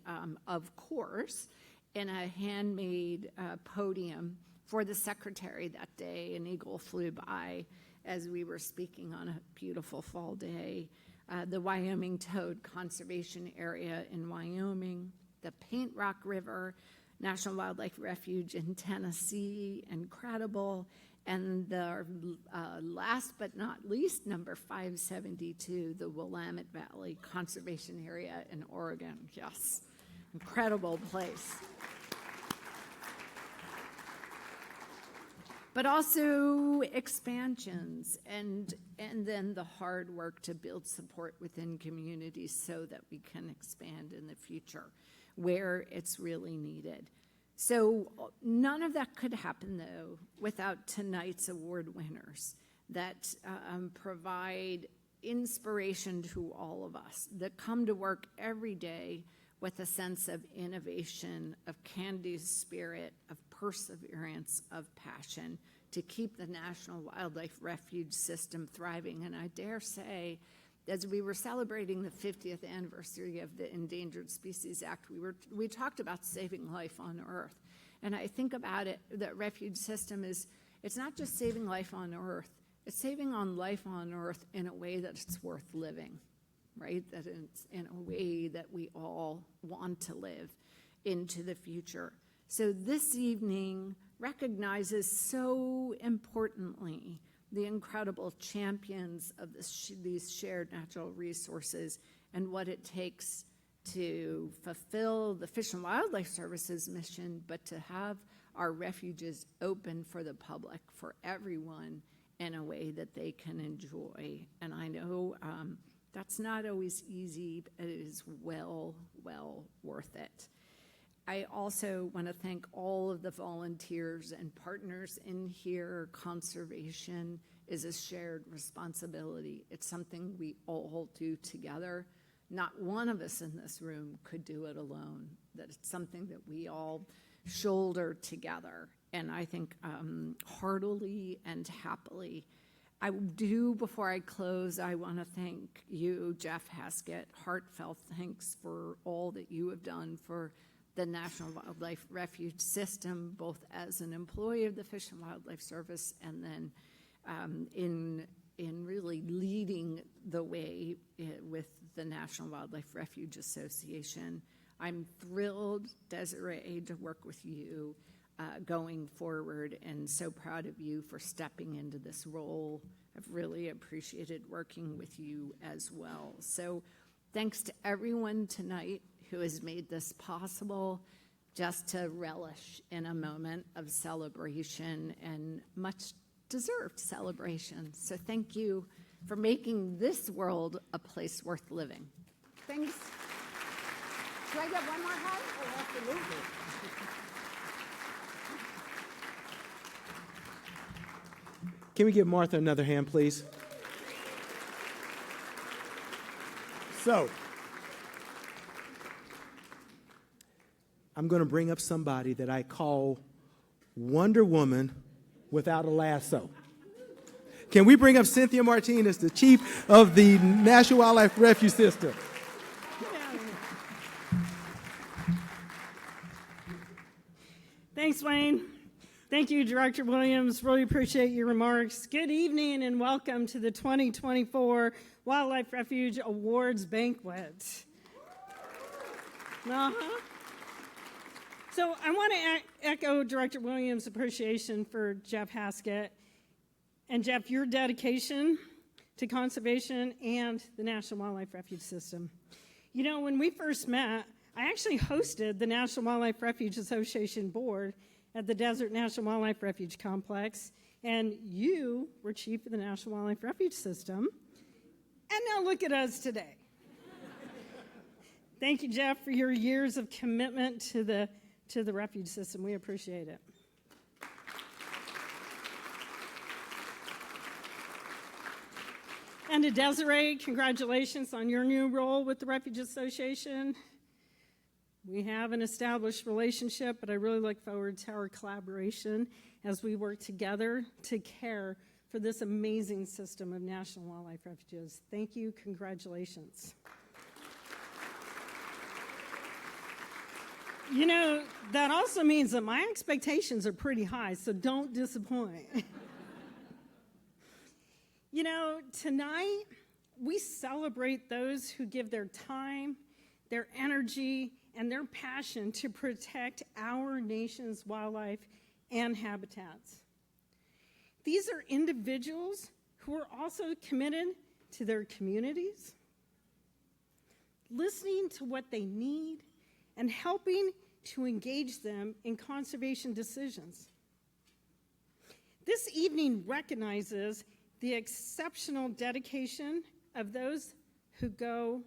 of course, in a handmade podium for the secretary that day. An eagle flew by as we were speaking on a beautiful fall day. The Wyoming Toad Conservation Area in Wyoming, the Paint Rock River National Wildlife Refuge in Tennessee, incredible. And the last but not least, number 572, the Willamette Valley Conservation Area in Oregon. Yes, incredible place. But also expansions and then the hard work to build support within communities so that we can expand in the future where it's really needed. So none of that could happen, though, without tonight's award winners that provide inspiration to all of us, that come to work every day with a sense of innovation, of can-do spirit, of perseverance, of passion to keep the National Wildlife Refuge system thriving. And I dare say, as we were celebrating the 50th anniversary of the Endangered Species Act, we talked about saving life on Earth. And I think about it, the refuge system it's not just saving life on Earth, it's saving on life on Earth in a way that it's worth living. right? That it's in a way that we all want to live into the future. So this evening recognizes so importantly the incredible champions of these shared natural resources and what it takes to fulfill the Fish and Wildlife Service's mission, but to have our refuges open for the public, for everyone, in a way that they can enjoy. And I know that's not always easy, but it is well worth it. I also want to thank all of the volunteers and partners in here. Conservation is a shared responsibility. It's something we all do together. Not one of us in this room could do it alone. That it's something that we all shoulder together. And I think heartily and happily. I do, before I close, I want to thank you, Jeff Haskett. Heartfelt thanks for all that you have done for the National Wildlife Refuge System, both as an employee of the Fish and Wildlife Service and then in really leading the way with the National Wildlife Refuge Association. I'm thrilled, Desiree, to work with you going forward, and so proud of you for stepping into this role. I've really appreciated working with you as well. So thanks to everyone tonight who has made this possible, just to relish in a moment of celebration and much deserved celebration. So thank you for making this world a place worth living. Thanks. Do I get one more hug? Oh, absolutely. Can we give Martha another hand, please? So, I'm going to bring up somebody that I call Wonder Woman without a lasso. Can we bring up Cynthia Martinez, the chief of the National Wildlife Refuge System? Thanks, Wayne. Thank you, Director Williams. Really appreciate your remarks. Good evening and welcome to the 2024 Wildlife Refuge Awards Banquet. So I want to echo Director Williams' appreciation for Jeff Haskett. And Jeff, your dedication to conservation and the National Wildlife Refuge System. You know, when we first met, I actually hosted the National Wildlife Refuge Association board at the Desert National Wildlife Refuge Complex, and you were chief of the National Wildlife Refuge System. And now look at us today. Thank you, Jeff, for your years of commitment to the refuge system. We appreciate it. And to Desiree, congratulations on your new role with the Refuge Association. We have an established relationship, but I really look forward to our collaboration as we work together to care for this amazing system of national wildlife refuges. Thank you. Congratulations. You know, that also means that my expectations are pretty high, so don't disappoint. You know, tonight we celebrate those who give their time, their energy, and their passion to protect our nation's wildlife and habitats. These are individuals who are also committed to their communities, listening to what they need, and helping to engage them in conservation decisions. This evening recognizes the exceptional dedication of those who go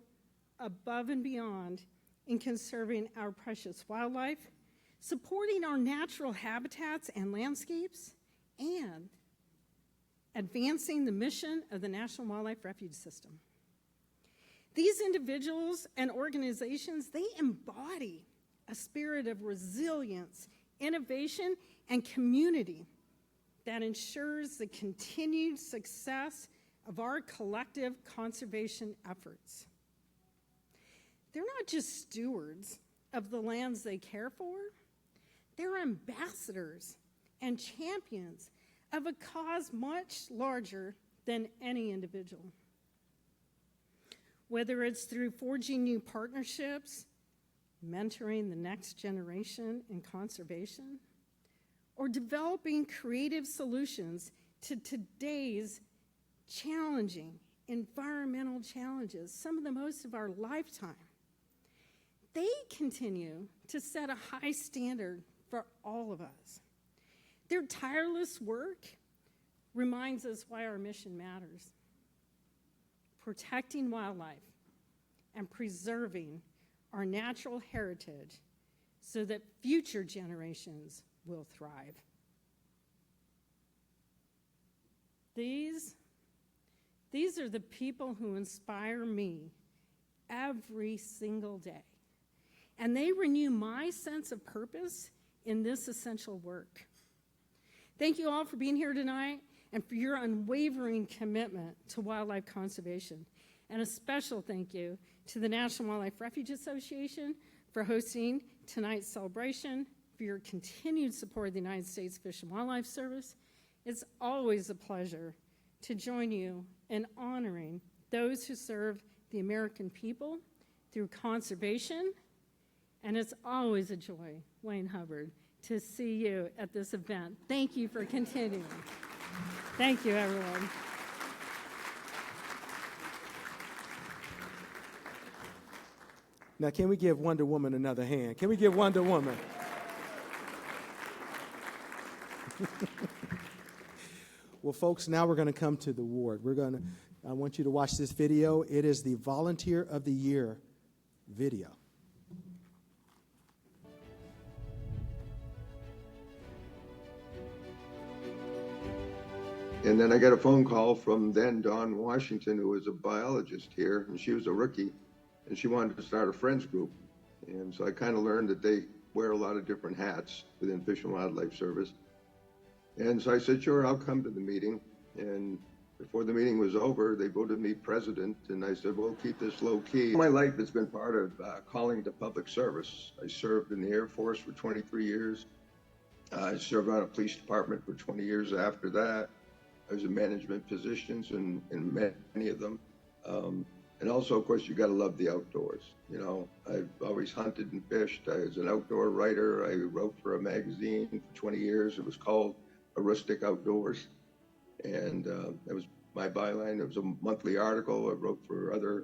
above and beyond in conserving our precious wildlife, supporting our natural habitats and landscapes, and advancing the mission of the National Wildlife Refuge System. These individuals and organizations, they embody a spirit of resilience, innovation, and community that ensures the continued success of our collective conservation efforts. They're not just stewards of the lands they care for, they're ambassadors and champions of a cause much larger than any individual. whether it's through forging new partnerships, mentoring the next generation in conservation, or developing creative solutions to today's challenging environmental challenges, some of the most of our lifetime. They continue to set a high standard for all of us. Their tireless work reminds us why our mission matters. Protecting wildlife and preserving our natural heritage so that future generations will thrive. These are the people who inspire me every single day. And they renew my sense of purpose in this essential work. Thank you all for being here tonight and for your unwavering commitment to wildlife conservation. And a special thank you to the National Wildlife Refuge Association for hosting tonight's celebration, for your continued support of the United States Fish and Wildlife Service. It's always a pleasure to join you in honoring those who serve the American people through conservation. And it's always a joy, Wayne Hubbard, to see you at this event. Thank you for continuing. Thank you, everyone. Now, can we give Wonder Woman another hand? Can we give Wonder Woman? Well, folks, now we're going to come to the award. I want you to watch this video. It is the Volunteer of the Year video. And then I got a phone call from then Dawn Washington, who was a biologist here, and she was a rookie, and she wanted to start a friends group. And so I kind of learned that they wear a lot of different hats within Fish and Wildlife Service. And so I said, sure, I'll come to the meeting. And before the meeting was over, they voted me president, and I said, well, keep this low key. My life has been part of calling to public service. I served in the Air Force for 23 years. I served on a police department for 20 years after that. I was in management positions in many of them. And also, of course, you got to love the outdoors. You know, I've always hunted and fished. I was an outdoor writer. I wrote for a magazine for 20 years. It was called A Rustic Outdoors. And that was my byline. It was a monthly article. I wrote for other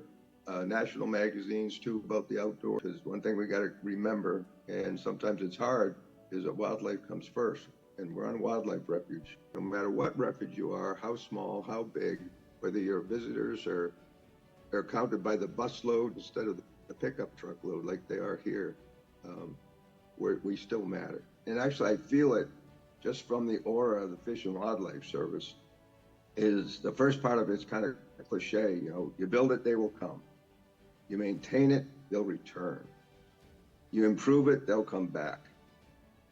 national magazines, too, about the outdoors. Because one thing we got to remember, and sometimes it's hard, is that wildlife comes first. And we're on wildlife refuge. No matter what refuge you are, how small, how big, whether you're visitors or are counted by the busload instead of the pickup truck load like they are here, we still matter. And actually, I feel it just from the aura of the Fish and Wildlife Service. Is the first part of it's kind of a cliche, you know, you build it, they will come. You maintain it, they'll return. You improve it, they'll come back.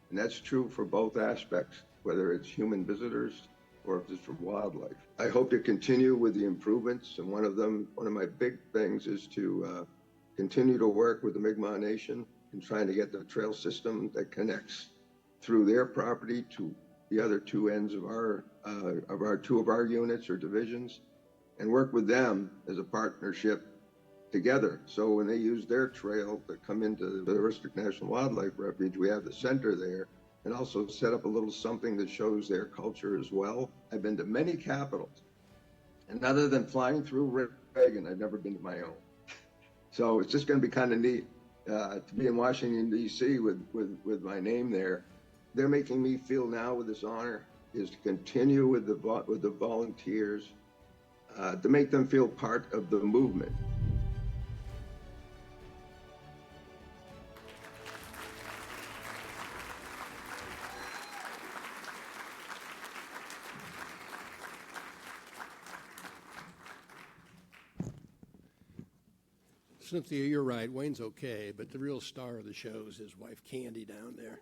And that's true for both aspects, whether it's human visitors or if it's from wildlife. I hope to continue with the improvements, and one of my big things is to continue to work with the Mi'kmaq Nation in trying to get the trail system that connects through their property to the other two ends of two of our units or divisions, and work with them as a partnership together. So when they use their trail to come into the Refuge National Wildlife Refuge, we have the center there, and also set up a little something that shows their culture as well. I've been to many capitals, and other than flying through Reagan, I've never been to my own. So it's just going to be kind of neat to be in Washington, D.C. with my name there. They're making me feel now with this honor is to continue with the volunteers, to make them feel part of the movement. Cynthia, you're right. Wayne's okay, but the real star of the show is his wife, Candy, down there.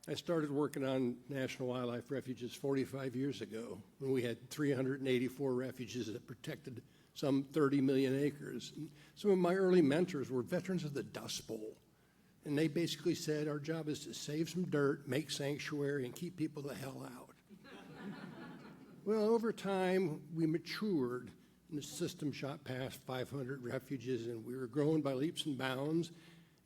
I started working on National Wildlife Refuges 45 years ago when we had 384 refuges that protected some 30 million acres. And some of my early mentors were veterans of the Dust Bowl. And they basically said, our job is to save some dirt, make sanctuary, and keep people the hell out. Well, over time, we matured, and the system shot past 500 refuges, and we were growing by leaps and bounds.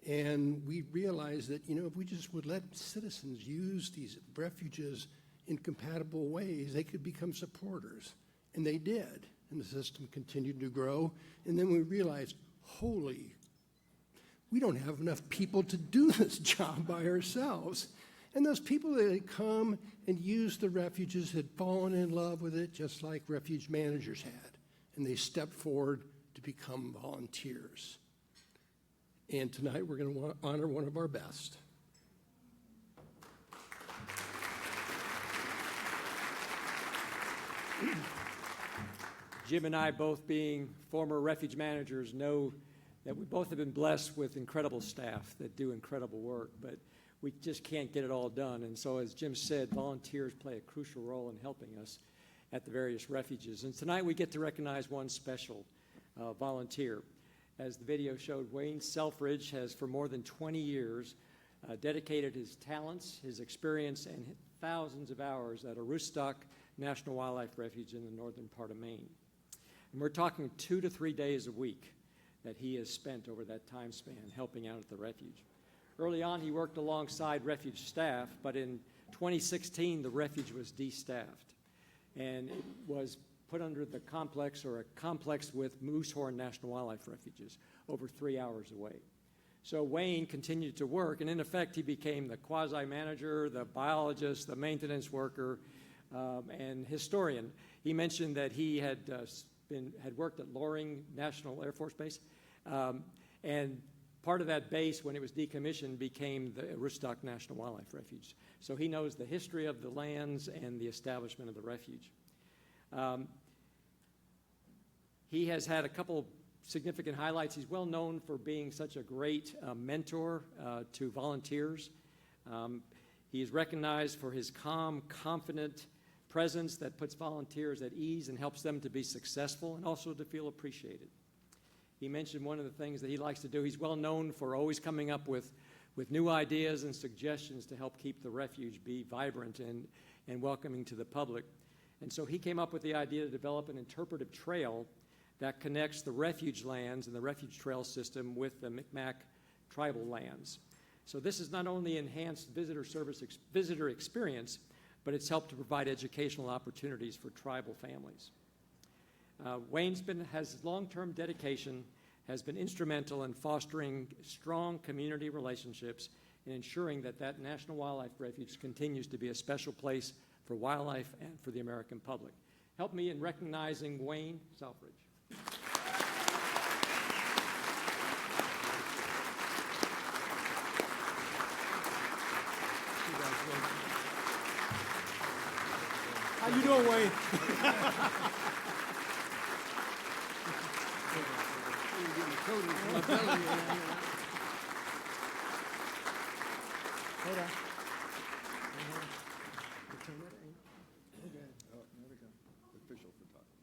And we realized that, if we just would let citizens use these refuges in compatible ways, they could become supporters. And they did. And the system continued to grow. And then we realized, we don't have enough people to do this job by ourselves. And those people that had come and used the refuges had fallen in love with it just like refuge managers had. And they stepped forward to become volunteers. And tonight we're going to honor one of our best. Jim and I, both being former refuge managers, know that we both have been blessed with incredible staff that do incredible work, but we just can't get it all done. And so, as Jim said, volunteers play a crucial role in helping us at the various refuges. And tonight we get to recognize one special volunteer. As the video showed, Wayne Selfridge has, for more than 20 years, dedicated his talents, his experience, and thousands of hours at Aroostook National Wildlife Refuge in the northern part of Maine. And we're talking 2 to 3 days a week that he has spent over that time span helping out at the refuge. Early on, he worked alongside refuge staff, but in 2016, the refuge was de-staffed, and it was put under the complex, or a complex with Moosehorn National Wildlife Refuges, over 3 hours away. So Wayne continued to work, and in effect, he became the quasi-manager, the biologist, the maintenance worker, and historian. He mentioned that he had worked at Loring National Air Force Base, and part of that base, when it was decommissioned, became the Aroostook National Wildlife Refuge. So he knows the history of the lands and the establishment of the refuge. He has had a couple significant highlights. He's well known for being such a great mentor to volunteers. He is recognized for his calm, confident presence that puts volunteers at ease and helps them to be successful and also to feel appreciated. He mentioned one of the things that he likes to do. He's well known for always coming up with new ideas and suggestions to help keep the refuge be vibrant and welcoming to the public. And so he came up with the idea to develop an interpretive trail that connects the refuge lands and the refuge trail system with the Micmac tribal lands. So this has not only enhanced visitor experience, but it's helped to provide educational opportunities for tribal families. Wayne's has long-term dedication, has been instrumental in fostering strong community relationships and ensuring that that National Wildlife Refuge continues to be a special place for wildlife and for the American public. Help me in recognizing Wayne Selfridge. How you doing, Wayne? Hold on. Official photography.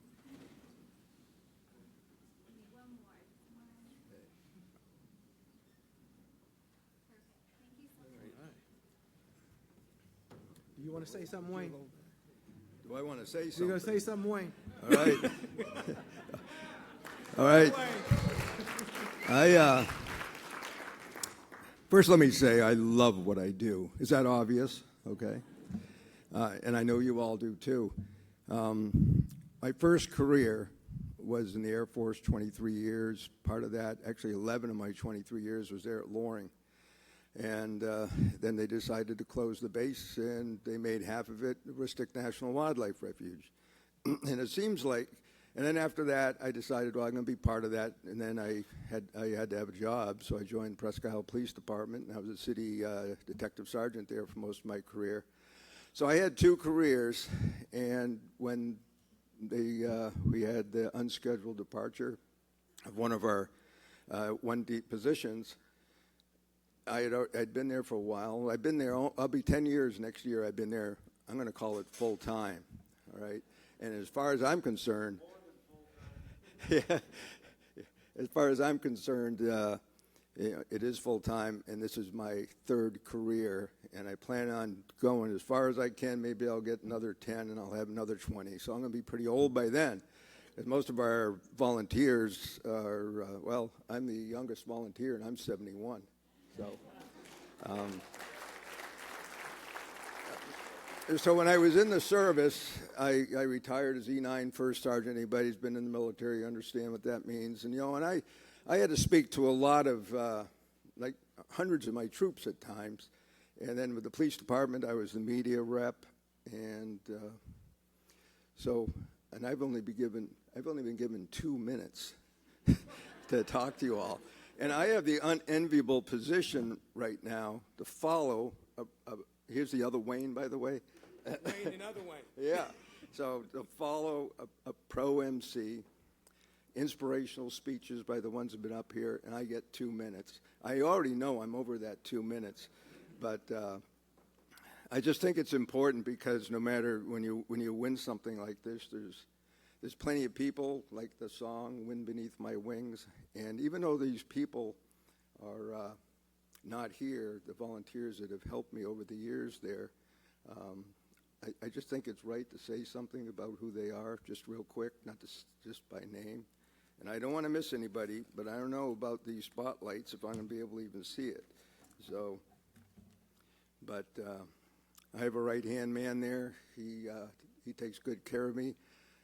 Do you want to say something, Wayne? Do I want to say You're something? going to say something, Wayne? All right. All right. First let me say I love what I do. Is that obvious? Okay. And I know you all do too. My first career was in the Air Force, 23 years. Part of that, actually 11 of my 23 years was there at Loring. And then they decided to close the base, and they made half of it Aroostook National Wildlife Refuge. And it seems like, and then after that, I decided, well, I'm going to be part of that. And then I had to have a job, so I joined Presque Isle Police Department, and I was a city detective sergeant there for most of my career. So I had 2 careers, and when we had the unscheduled departure of one of our 1-deep positions, I'd been there for a while. I've been there, I'll be 10 years next year. I've been there, I'm going to call it full time, all right? And as far as I'm concerned, yeah, as far as I'm concerned, It is full-time, and this is my third career, and I plan on going as far as I can. Maybe I'll get another 10, and I'll have another 20. So I'm going to be pretty old by then. Because most of our volunteers are, well, I'm the youngest volunteer, and I'm 71. So, so when I was in the service, I retired as E9 First Sergeant. Anybody who's been in the military understand what that means. And, and I had to speak to a lot of, like hundreds of my troops at times. And then with the police department, I was the media rep. And and I've only been given 2 minutes to talk to you all. And I have the unenviable position right now to follow, here's the other Wayne, by the way. Wayne, another Wayne. Yeah. So to follow a pro MC, inspirational speeches by the ones who've been up here, and I get 2 minutes. I already know I'm over that 2 minutes, but I just think it's important because no matter when you win something like this, there's plenty of people like the song "Wind Beneath My Wings," and even though these people are not here, the volunteers that have helped me over the years there, I just think it's right to say something about who they are, just real quick, not just by name. And I don't want to miss anybody, but I don't know about these spotlights if I'm going to be able to even see it. So, but I have a right-hand man there. He takes good care of me.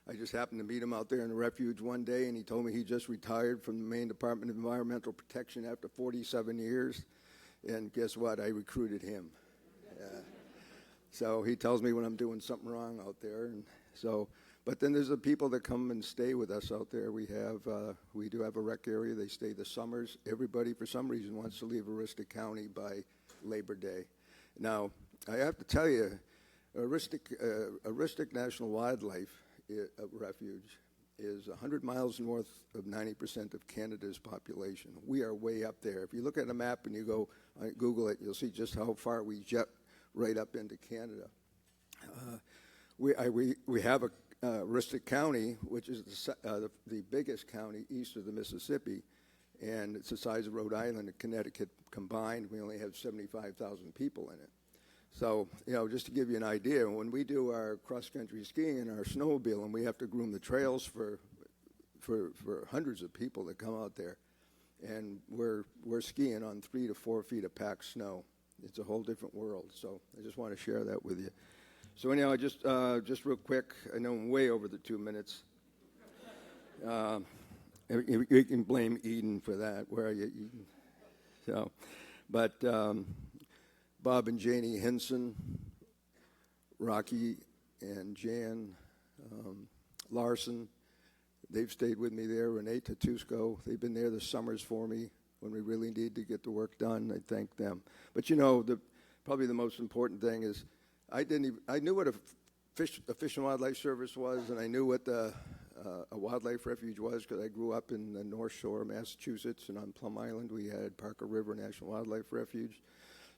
I just happened to meet him out there in the refuge one day, and he told me he just retired from the Maine Department of Environmental Protection after 47 years. And guess what? I recruited him. So he tells me when I'm doing something wrong out there. And so, but then there's the people that come and stay with us out there. We do have a rec area. They stay the summers. Everybody, for some reason, wants to leave Aroostook County by Labor Day. Now, I have to tell you, Aroostook National Wildlife Refuge is 100 miles north of 90% of Canada's population. We are way up there. If you look at a map and you go Google it, you'll see just how far we jet right up into Canada. We have Aroostook County, which is the biggest county east of the Mississippi, and it's the size of Rhode Island and Connecticut combined. We only have 75,000 people in it. So, just to give you an idea, when we do our cross-country skiing and our snowmobile, and we have to groom the trails for hundreds of people that come out there, and we're skiing on 3 to 4 feet of packed snow. It's a whole different world. So I just want to share that with you. So anyhow, just real quick, I know I'm way over the 2 minutes. You can blame Eden for that. Where are you, Eden? So, but Bob and Janie Henson, Rocky and Jan Larson, they've stayed with me there. Renee Tatusco, they've been there the summers for me when we really need to get the work done. I thank them. But probably the most important thing is I knew what a fish and wildlife service was, and I knew what a wildlife refuge was because I grew up in the North Shore of Massachusetts, and on Plum Island we had Parker River National Wildlife Refuge.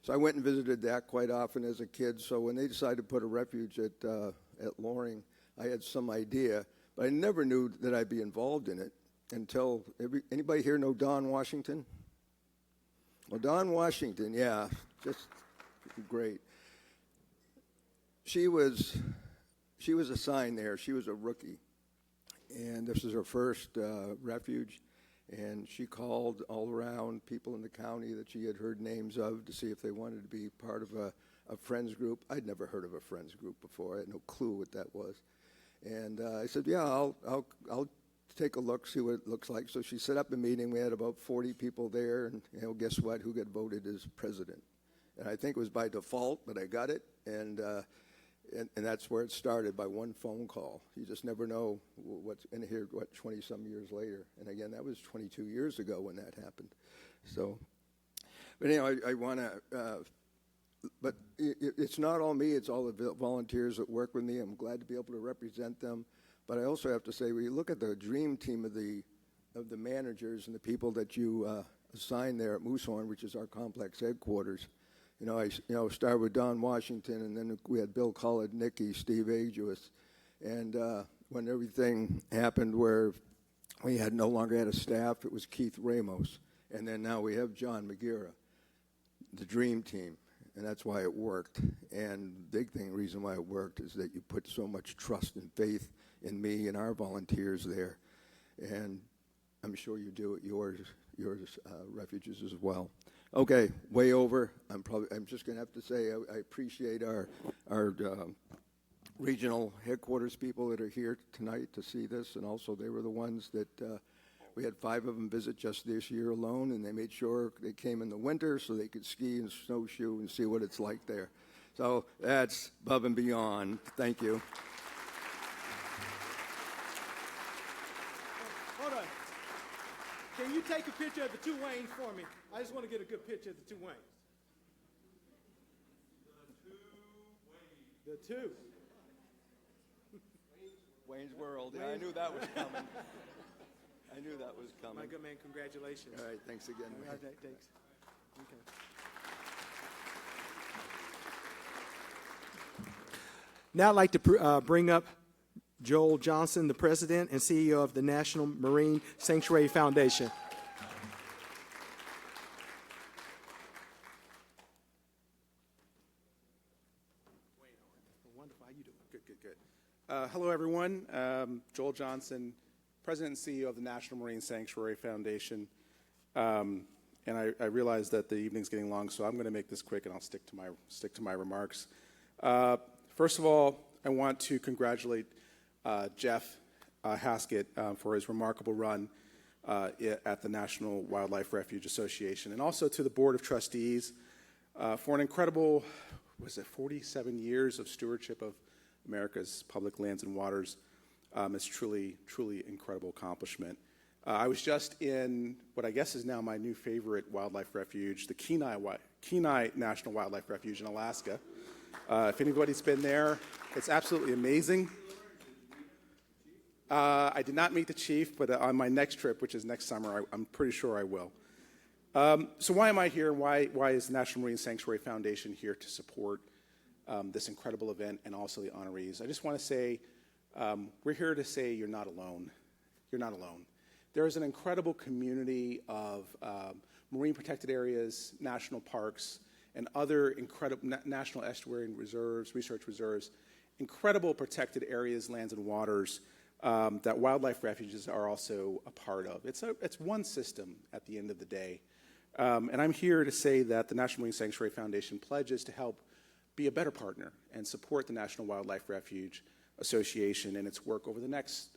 So I went and visited that quite often as a kid. So when they decided to put a refuge at Loring, I had some idea, but I never knew that I'd be involved in it until anybody here know Dawn Washington? Well, Dawn Washington, yeah, just great. She was assigned there. She was a rookie, and this was her first refuge. And she called all around people in the county that she had heard names of to see if they wanted to be part of a friends group. I'd never heard of a friends group before. I had no clue what that was. And I said, yeah, I'll take a look, see what it looks like. So she set up a meeting. We had about 40 people there, and guess what? Who got voted as president? And I think it was by default, but I got it, and that's where it started, by one phone call. You just never know what's in here, 20-some years later. And again, that was 22 years ago when that happened. So, but anyway, I want to, but it's not all me, it's all the volunteers that work with me. I'm glad to be able to represent them. But I also have to say, when you look at the dream team of the managers and the people that you assign there at Moosehorn, which is our complex headquarters, I started with Don Washington, and then we had Bill Collard, Nicky, Steve Ajuis. And when everything happened where we no longer had a staff, it was Keith Ramos. And then now we have John McGeara, the dream team, and that's why it worked. And the big reason why it worked is that you put so much trust and faith in me and our volunteers there. And I'm sure you do at yours refuges as well. Okay, way over. I'm just going to have to say I appreciate our regional headquarters people that are here tonight to see this, and also they were the ones that we had 5 of them visit just this year alone, and they made sure they came in the winter so they could ski and snowshoe and see what it's like there. So that's above and beyond. Thank you. Hold on. Can you take a picture of the 2 Waynes for me? I just want to get a good picture of the 2 Waynes. The 2. Wayne's World. Yeah, I knew that was coming. I knew that was coming. My good man, congratulations. All right, thanks again. All right, thanks. Okay. Now I'd like to bring up Joel Johnson, the president and CEO of the National Marine Sanctuary Foundation. Wonderful. How you doing? Good, good, good. Hello, everyone. Joel Johnson, President and CEO of the National Marine Sanctuary Foundation. And I realize that the evening's getting long, so I'm going to make this quick, and I'll stick to my remarks. First of all, I want to congratulate Jeff Haskett for his remarkable run at the National Wildlife Refuge Association, and also to the Board of Trustees for an incredible, 47 years of stewardship of America's public lands and waters. It's truly, truly incredible accomplishment. I was just in what I guess is now my new favorite wildlife refuge, the Kenai National Wildlife Refuge in Alaska. If anybody's been there, it's absolutely amazing. I did not meet the chief, but on my next trip, which is next summer, I'm pretty sure I will. So why am I here? Why is the National Marine Sanctuary Foundation here to support this incredible event and also the honorees? I just want to say, we're here to say you're not alone. You're not alone. There is an incredible community of marine protected areas, national parks, and other incredible national estuary reserves, research reserves, incredible protected areas, lands, and waters that wildlife refuges are also a part of. It's one system at the end of the day. And I'm here to say that the National Marine Sanctuary Foundation pledges to help be a better partner and support the National Wildlife Refuge Association in its work over the next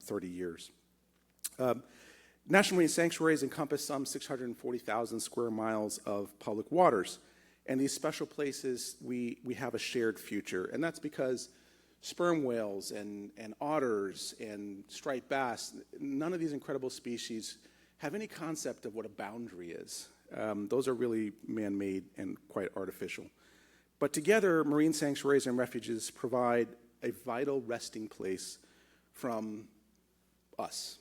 30 years. National Marine Sanctuaries encompass some 640,000 square miles of public waters. And these special places, we have a shared future. And that's because sperm whales and otters and striped bass, none of these incredible species have any concept of what a boundary is. Those are really man-made and quite artificial. But together, marine sanctuaries and refuges provide a vital resting place from us.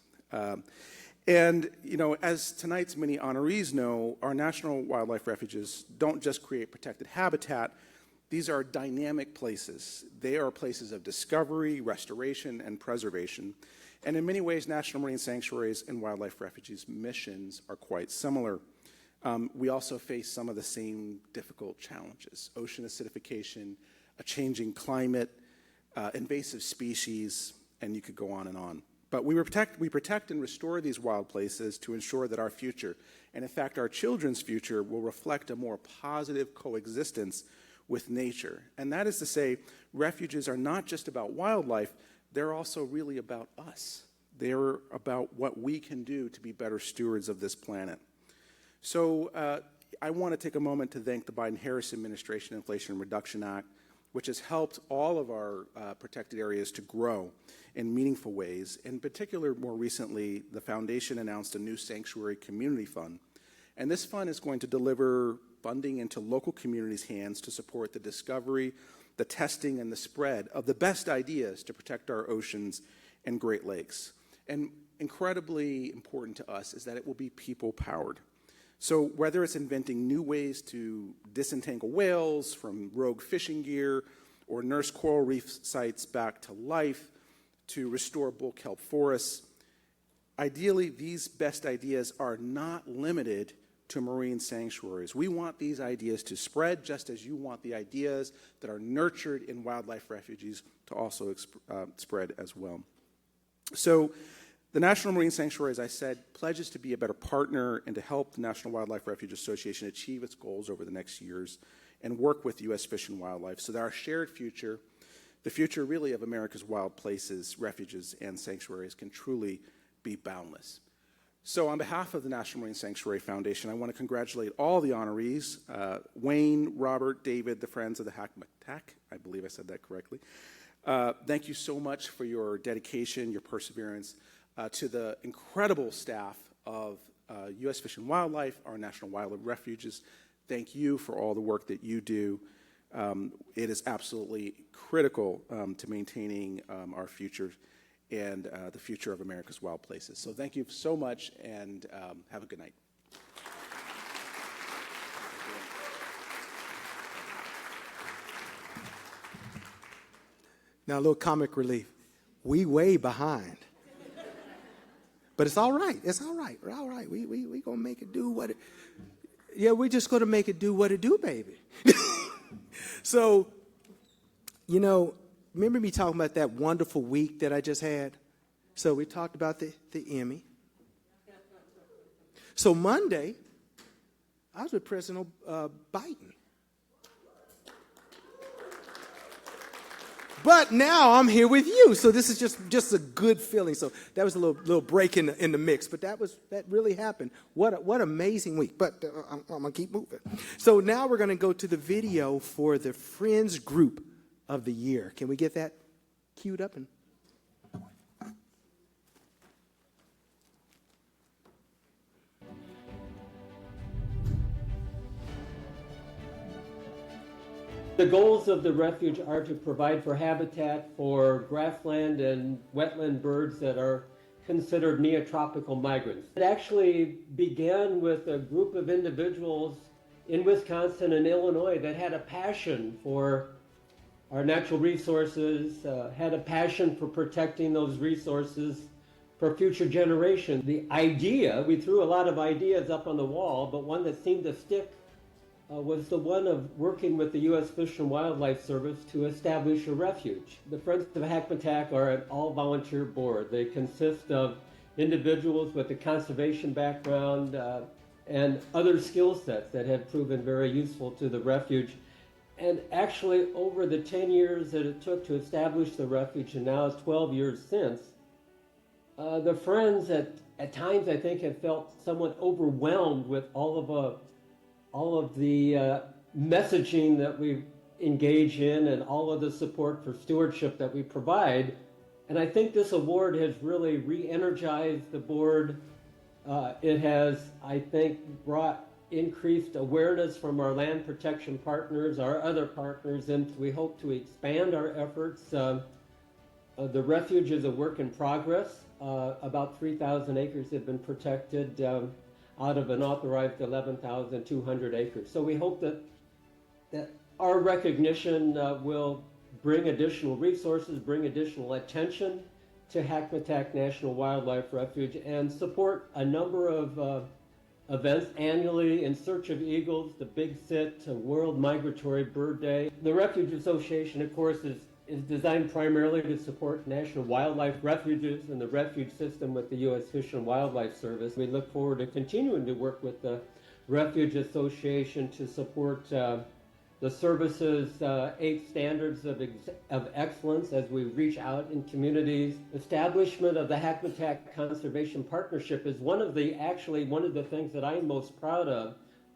And, you know, as tonight's many honorees know, our national wildlife refuges don't just create protected habitat. These are dynamic places. They are places of discovery, restoration, and preservation. And in many ways, national marine sanctuaries and wildlife refuges missions are quite similar. We also face some of the same difficult challenges: ocean acidification, a changing climate, invasive species, and you could go on and on. But we protect and restore these wild places to ensure that our future, and in fact our children's future, will reflect a more positive coexistence with nature. And that is to say, refuges are not just about wildlife, they're also really about us. They're about what we can do to be better stewards of this planet. So I want to take a moment to thank the Biden-Harris administration Inflation Reduction Act, which has helped all of our protected areas to grow in meaningful ways. In particular, more recently, the foundation announced a new sanctuary community fund. And this fund is going to deliver funding into local communities' hands to support the discovery, the testing, and the spread of the best ideas to protect our oceans and Great Lakes. And incredibly important to us is that it will be people-powered. So whether it's inventing new ways to disentangle whales from rogue fishing gear, or nurse coral reef sites back to life, to restore bull kelp forests, Ideally, these best ideas are not limited to marine sanctuaries. We want these ideas to spread just as you want the ideas that are nurtured in wildlife refuges to also spread as well. So the National Marine Sanctuary, as I said, pledges to be a better partner and to help the National Wildlife Refuge Association achieve its goals over the next years and work with U.S. Fish and Wildlife so that our shared future, the future really of America's wild places, refuges, and sanctuaries can truly be boundless. So on behalf of the National Marine Sanctuary Foundation, I want to congratulate all the honorees, Wayne, Robert, David, the Friends of the Hackmatack. I believe I said that correctly. Thank you so much for your dedication, your perseverance, to the incredible staff of U.S. Fish and Wildlife, our National Wildlife Refuges. Thank you for all the work that you do. It is absolutely critical to maintaining our future and the future of America's wild places. So thank you so much, and have a good night. Now, a little comic relief. We way behind. But it's all right. It's all right. We're all right. We going to make it do what it... Yeah, we're just going to make it do what it do, baby. So, you know, remember me talking about that wonderful week that I just had? So we talked about the Emmy. So Monday, I was with President Biden. But now I'm here with you, so this is just a good feeling. So that was a little break in the mix, but that really happened. What amazing week! But I'm gonna keep moving. So now we're gonna go to the video for the Friends Group of the Year. Can we get that queued up? The goals of the refuge are to provide for habitat for grassland and wetland birds that are considered neotropical migrants. It actually began with a group of individuals in Wisconsin and Illinois that had a passion for our natural resources, had a passion for protecting those resources for future generations. The idea, we threw a lot of ideas up on the wall, but one that seemed to stick was the one of working with the U.S. Fish and Wildlife Service to establish a refuge. The Friends of Hackmatack are an all-volunteer board. They consist of individuals with a conservation background and other skill sets that have proven very useful to the refuge. And actually, over the 10 years that it took to establish the refuge, and now 12 years since, the Friends at times, I think, have felt somewhat overwhelmed with all of the messaging that we engage in and all of the support for stewardship that we provide. And I think this award has really re-energized the board. It has, I think, brought increased awareness from our land protection partners, our other partners, and we hope to expand our efforts. The refuge is a work in progress. About 3,000 acres have been protected out of an authorized 11,200 acres. So we hope that our recognition will bring additional resources, bring additional attention to Hackmatack National Wildlife Refuge, and support a number of events annually: In Search of Eagles, the Big Sit, World Migratory Bird Day. The Refuge Association, of course, is designed primarily to support national wildlife refuges and the refuge system with the U.S. Fish and Wildlife Service. We look forward to continuing to work with the Refuge Association to support the service's 8 standards of excellence as we reach out in communities. Establishment of the Hackmatack Conservation Partnership is one of the things that I'm most proud of.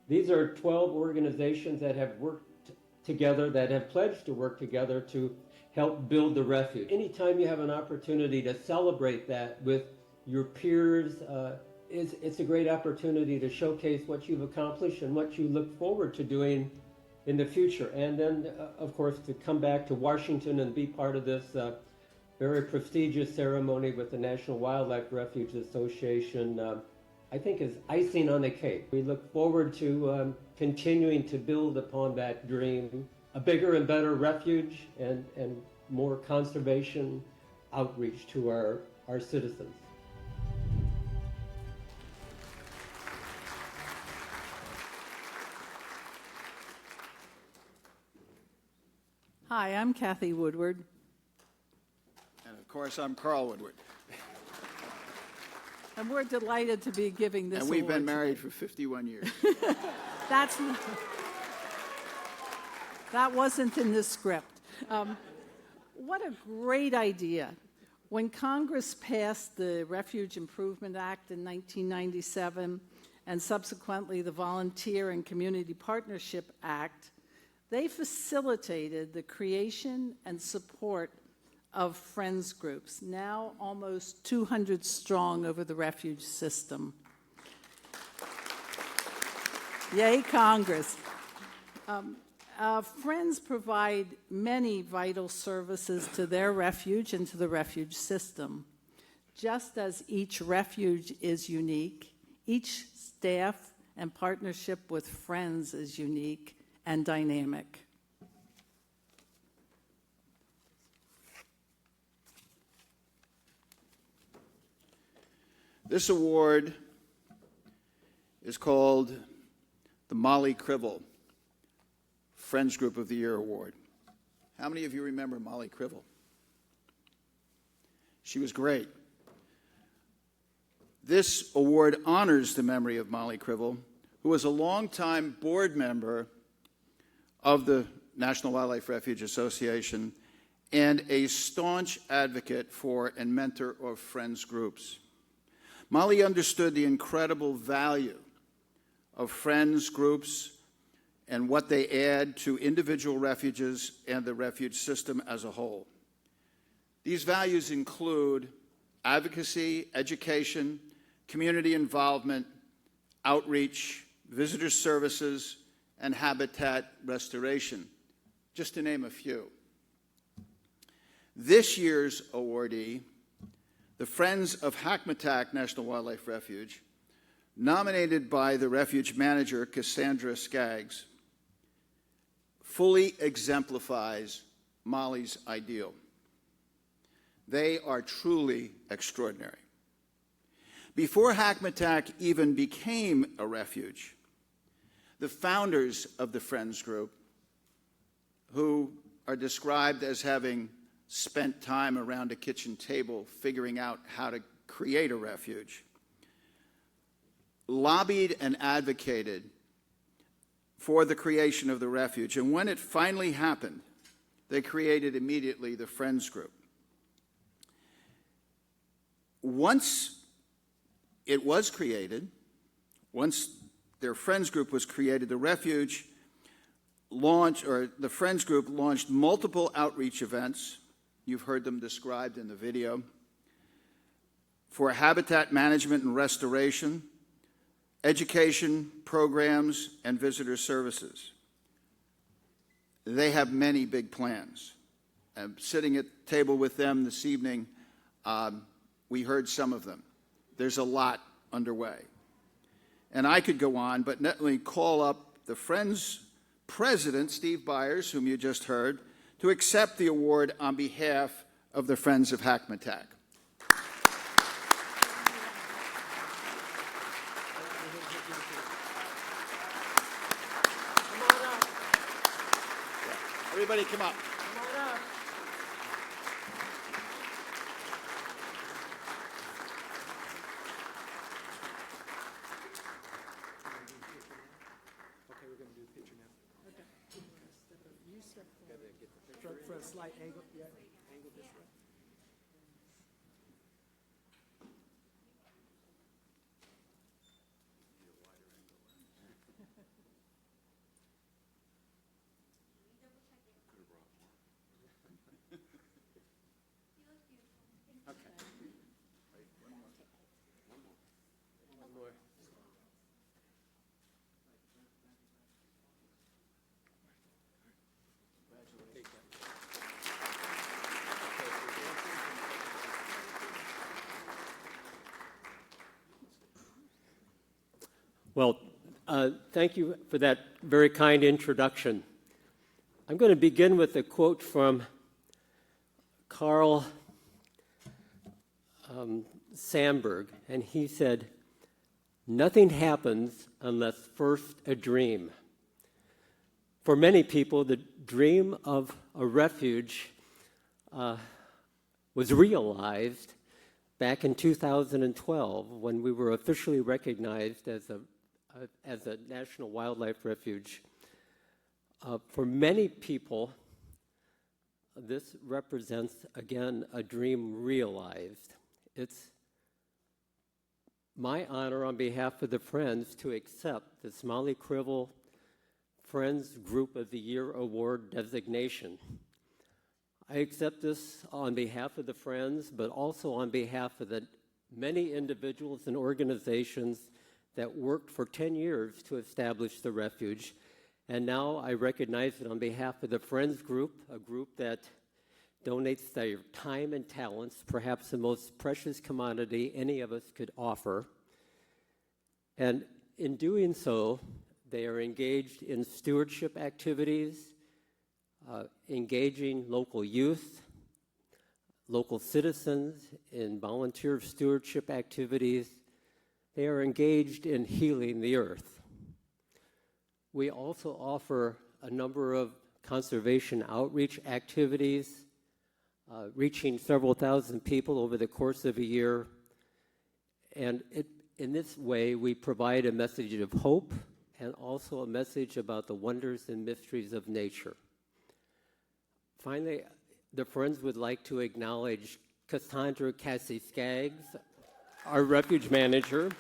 These are 12 organizations that have worked together, that have pledged to work together to help build the refuge. Anytime you have an opportunity to celebrate that with your peers, it's a great opportunity to showcase what you've accomplished and what you look forward to doing in the future. And then, of course, to come back to Washington and be part of this very prestigious ceremony with the National Wildlife Refuge Association, I think is icing on the cake. We look forward to continuing to build upon that dream, a bigger and better refuge and more conservation outreach to our citizens. Hi, I'm Kathy Woodward. And of course, I'm Carl Woodward. And we're delighted to be giving this And we've award been married today. for 51 years. That wasn't in the script. What a great idea. When Congress passed the Refuge Improvement Act in 1997 and subsequently the Volunteer and Community Partnership Act, they facilitated the creation and support of friends groups, now almost 200 strong over the refuge system. Yay, Congress. Friends provide many vital services to their refuge and to the refuge system. Just as each refuge is unique, each staff and partnership with friends is unique and dynamic. This award is called the Molly Crivel Friends Group of the Year Award. How many of you remember Molly Crivel? She was great. This award honors the memory of Molly Crivel, who was a longtime board member of the National Wildlife Refuge Association and a staunch advocate for and mentor of friends groups. Molly understood the incredible value of friends groups and what they add to individual refuges and the refuge system as a whole. These values include advocacy, education, community involvement, outreach, visitor services, and habitat restoration, just to name a few. This year's awardee, the Friends of Hackmatack National Wildlife Refuge, nominated by the refuge manager, Cassandra Skaggs, fully exemplifies Molly's ideal. They are truly extraordinary. Before Hackmatack even became a refuge, the founders of the Friends Group, who are described as having spent time around a kitchen table figuring out how to create a refuge, lobbied and advocated for the creation of the refuge. And when it finally happened, they created immediately the Friends Group. Once it was created, once their Friends Group was created, the refuge launched, or the Friends Group launched multiple outreach events. You've heard them described in the video, for habitat management and restoration, education programs, and visitor services. They have many big plans. Sitting at the table with them this evening, we heard some of them. There's a lot underway. And I could go on, but let me call up the Friends President, Steve Byers, whom you just heard, to accept the award on behalf of the Friends of Hackmatack. Everybody come up. For a slight angle, yeah, angle this way. Well, thank you for that very kind introduction. I'm going to begin with a quote from Carl Sandburg, and he said, "Nothing happens unless first a dream." For many people, the dream of a refuge was realized back in 2012 when we were officially recognized as a national wildlife refuge. For many people, this represents, again, a dream realized. It's my honor on behalf of the Friends to accept the Molly Cribble Friends Group of the Year Award designation. I accept this on behalf of the Friends, but also on behalf of the many individuals and organizations that worked for 10 years to establish the refuge. And now I recognize it on behalf of the Friends Group, a group that donates their time and talents, perhaps the most precious commodity any of us could offer. And in doing so, they are engaged in stewardship activities, engaging local youth, local citizens in volunteer stewardship activities. They are engaged in healing the earth. We also offer a number of conservation outreach activities, reaching several thousand people over the course of a year. And in this way, we provide a message of hope and also a message about the wonders and mysteries of nature. Finally, the Friends would like to acknowledge Cassandra Cassie-Skaggs, our refuge manager.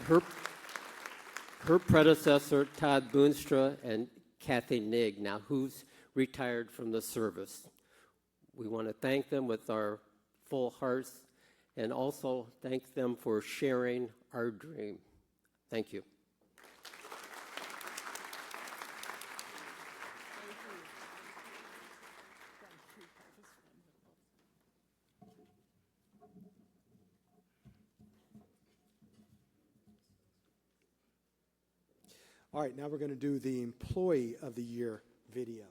Her predecessor, Todd Boonstra, and Kathy Nigg, now who's retired from the service. We want to thank them with our full hearts and also thank them for sharing our dream. Thank you. All right, now we're going to do the Employee of the Year video.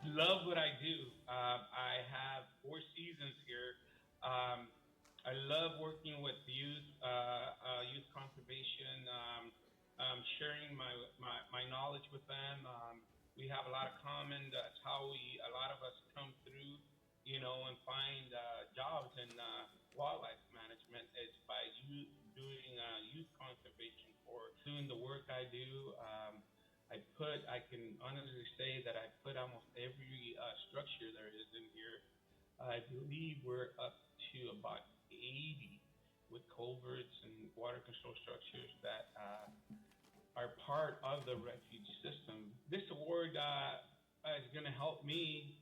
Love what I do. I have 4 seasons here. I love working with youth, youth conservation, sharing my knowledge with them. We have a lot of common. That's how a lot of us come through, and find jobs in wildlife management. It's by doing youth conservation for doing the work I do. I can honestly say that I put almost every structure there is in here. I believe we're up to about 80 with culverts and water control structures that are part of the refuge system. This award is going to help me.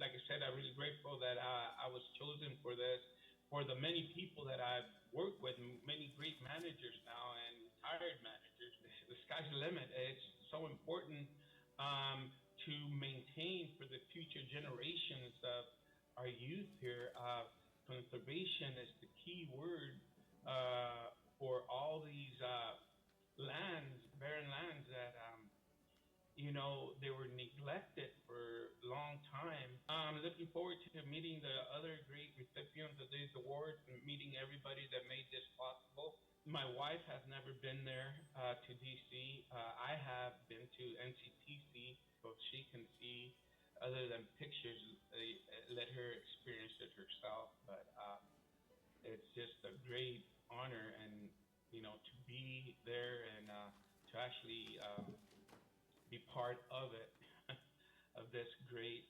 Like I said, I'm really grateful that I was chosen for this. For the many people that I've worked with, many great managers now and retired managers, the sky's the limit. It's so important to maintain for the future generations of our youth here. Conservation is the key word for all these lands, barren lands that they were neglected for a long time. I'm looking forward to meeting the other great recipients of these awards and meeting everybody that made this possible. My wife has never been there to DC. I have been to NCTC, so she can see, other than pictures, let her experience it herself. But it's just a great honor and, to be there and to actually be part of it, of this great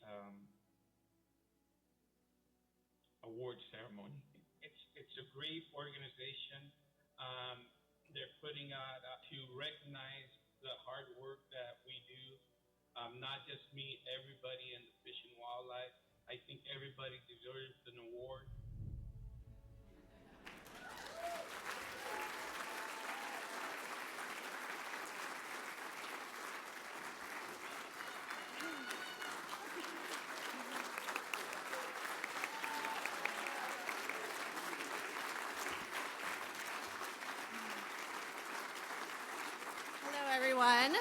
award ceremony. It's a great organization. They're putting out to recognize the hard work that we do. Not just me, everybody in the fish and wildlife. I think everybody deserves an award. Hello, everyone.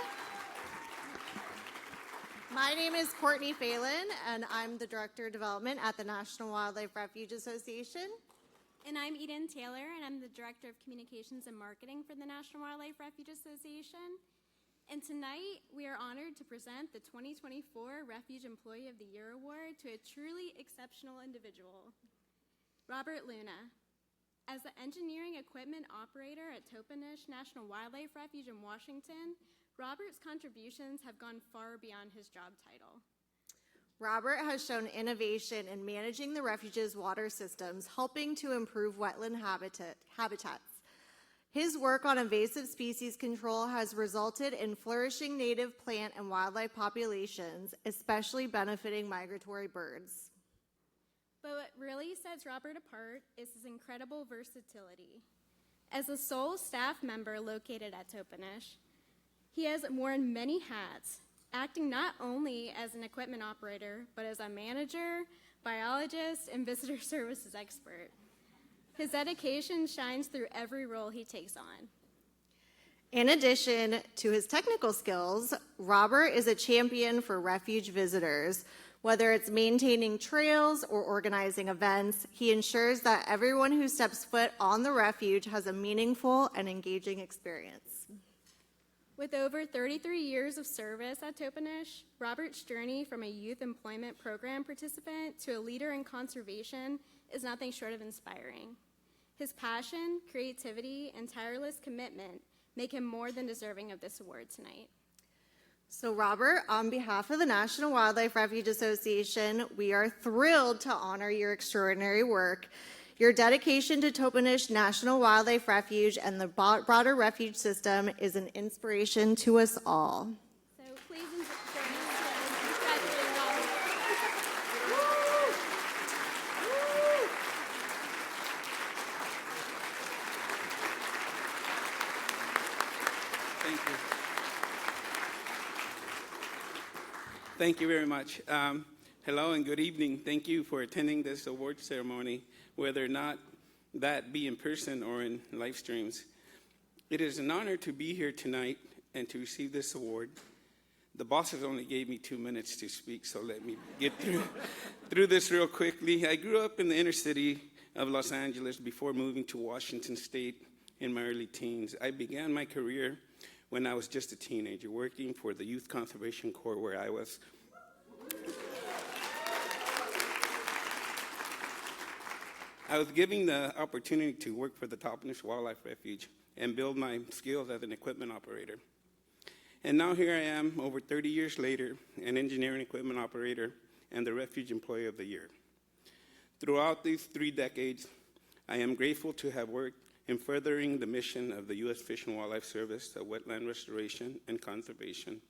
My name is Courtney Phelan, and I'm the Director of Development at the National Wildlife Refuge Association. And I'm Eden Taylor, and I'm the Director of Communications and Marketing for the National Wildlife Refuge Association. And tonight, we are honored to present the 2024 Refuge Employee of the Year Award to a truly exceptional individual, Robert Luna. As the engineering equipment operator at Topanish National Wildlife Refuge in Washington, Robert's contributions have gone far beyond his job title. Robert has shown innovation in managing the refuge's water systems, helping to improve wetland habitats. His work on invasive species control has resulted in flourishing native plant and wildlife populations, especially benefiting migratory birds. But what really sets Robert apart is his incredible versatility. As the sole staff member located at Topanish, he has worn many hats, acting not only as an equipment operator, but as a manager, biologist, and visitor services expert. His dedication shines through every role he takes on. In addition to his technical skills, Robert is a champion for refuge visitors. Whether it's maintaining trails or organizing events, he ensures that everyone who steps foot on the refuge has a meaningful and engaging experience. With over 33 years of service at Topanish, Robert's journey from a youth employment program participant to a leader in conservation is nothing short of inspiring. His passion, creativity, and tireless commitment make him more than deserving of this award tonight. So, Robert, on behalf of the National Wildlife Refuge Association, we are thrilled to honor your extraordinary work. Your dedication to Topanish National Wildlife Refuge and the broader refuge system is an inspiration to us all. So please join us in congratulating Robert. Thank you. Thank you very much. Hello and good evening. Thank you for attending this award ceremony, whether or not that be in person or in live streams. It is an honor to be here tonight and to receive this award. The bosses only gave me 2 minutes to speak, so let me get through this real quickly. I grew up in the inner city of Los Angeles before moving to Washington State in my early teens. I began my career when I was just a teenager, working for the Youth Conservation Corps, where I was given the opportunity to work for the Topanish Wildlife Refuge and build my skills as an equipment operator. And now here I am, over 30 years later, an engineering equipment operator and the Refuge Employee of the Year. Throughout these 3 decades, I am grateful to have worked in furthering the mission of the U.S. Fish and Wildlife Service of wetland restoration and conservation.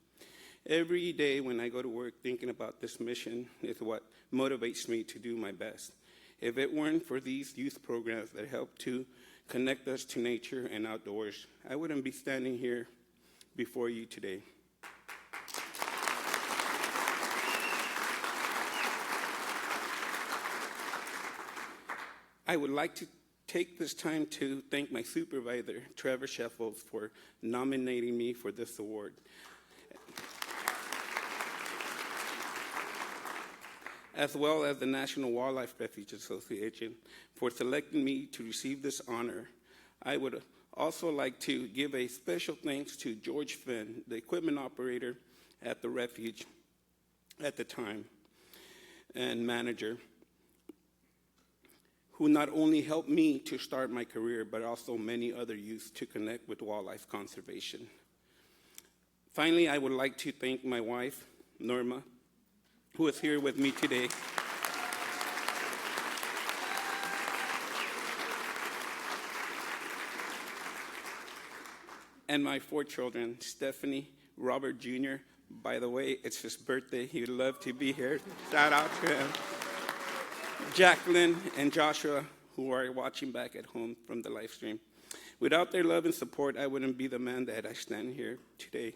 Every day when I go to work thinking about this mission is what motivates me to do my best. If it weren't for these youth programs that help to connect us to nature and outdoors, I wouldn't be standing here before you today. I would like to take this time to thank my supervisor, Trevor Sheffield, for nominating me for this award. As well as the National Wildlife Refuge Association for selecting me to receive this honor. I would also like to give a special thanks to George Finn, the equipment operator at the refuge at the time, and manager, who not only helped me to start my career, but also many other youth to connect with wildlife conservation. Finally, I would like to thank my wife, Norma, who is here with me today. And my 4 children, Stephanie, Robert Jr. By the way, it's his birthday. He would love to be here. Shout out to him. Jacqueline and Joshua, who are watching back at home from the live stream. Without their love and support, I wouldn't be the man that I stand here today.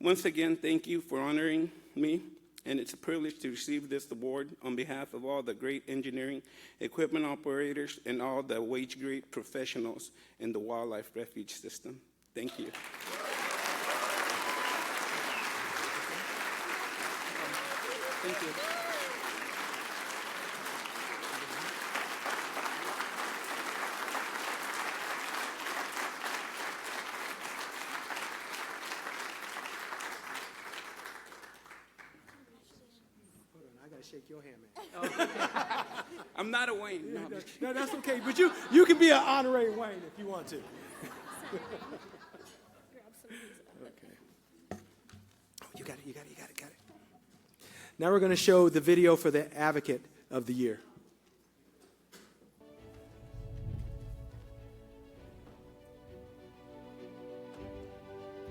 Once again, thank you for honoring me, and it's a privilege to receive this award on behalf of all the great engineering, equipment operators, and all the wage-grade professionals in the wildlife refuge system. Thank you. Thank you. Hold on, I gotta shake your hand, man. I'm not a Wayne. No, I'm just kidding. No, that's okay, but you can be an honorary Wayne if you want to. Okay. You got it. Now we're going to show the video for the Advocate of the Year.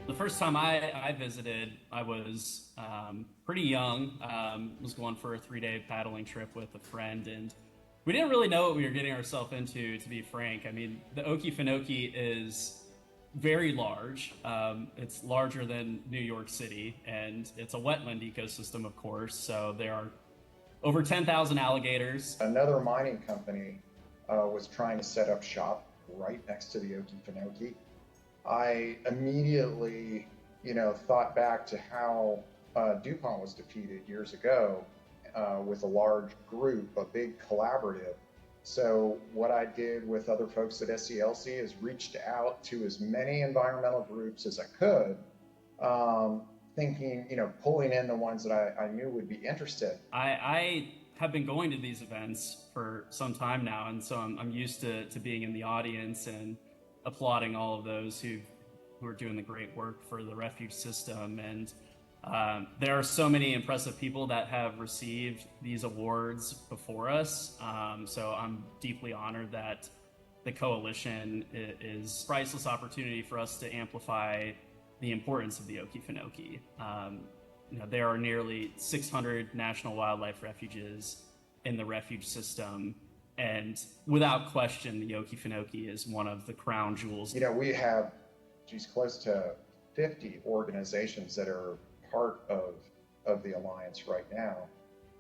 The first time I visited, I was pretty young. Was going for a 3-day paddling trip with a friend, and we didn't really know what we were getting ourselves into, to be frank. I mean, the Okefenokee is very large. It's larger than New York City, and it's a wetland ecosystem, of course, so there are over 10,000 alligators. Another mining company was trying to set up shop right next to the Okefenokee. I immediately, thought back to how DuPont was defeated years ago with a large group, a big collaborative. So what I did with other folks at SCLC is reached out to as many environmental groups as I could, thinking, pulling in the ones that I knew would be interested. I have been going to these events for some time now, and so I'm used to being in the audience and applauding all of those who are doing the great work for the refuge system. And there are so many impressive people that have received these awards before us. So I'm deeply honored that the coalition is a priceless opportunity for us to amplify the importance of the Okefenokee. There are nearly 600 national wildlife refuges in the refuge system. And without question, the Okefenokee is one of the crown jewels. We have, close to 50 organizations that are part of the Alliance right now.